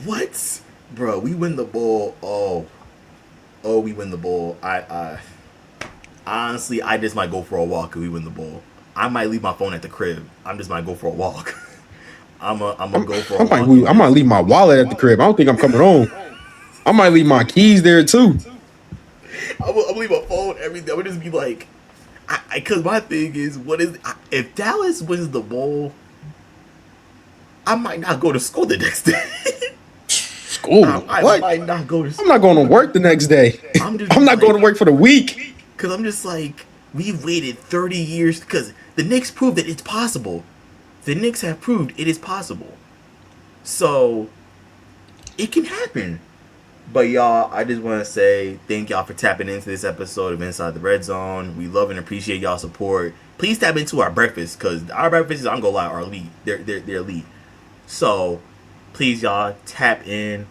What, bro? We win the bowl. Oh, we win the bowl. I honestly, I just might go for a walk if we win the bowl. I might leave my phone at the crib. I just might go for a walk. I'm gonna go for a walk. I might leave my wallet at the crib. I don't think I'm coming home. I might leave my keys there too. I'm gonna leave my phone. Everything. I'm gonna just be like. Because my thing is, if Dallas wins the bowl, I might not go to school the next day. School? I might not go to school. I'm not going to work the next day. I'm not going to work for the week. Because I'm just like, we've waited 30 years. Because the Knicks proved that it's possible. The Knicks have proved it is possible. So, it can happen. But y'all, I just want to say thank y'all for tapping into this episode of Inside the Red Zone. We love and appreciate y'all support. Please tap into our breakfast, because our breakfasts, I'm gonna lie, are elite. They're elite. So please y'all tap in.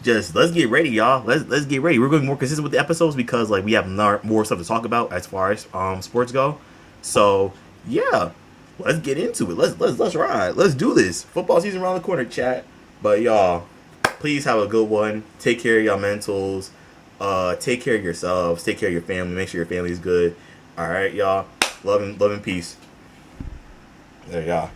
Just let's get ready, y'all. Let's get ready. We're going to be more consistent with the episodes because like we have more stuff to talk about as far as sports go. So yeah, let's get into it. Let's ride. Let's do this. Football season around the corner, chat. But y'all. please have a good one. Take care of y'all mentals. Take care of yourselves. Take care of your family. Make sure your family's good. All right, y'all. Love and peace. There y'all.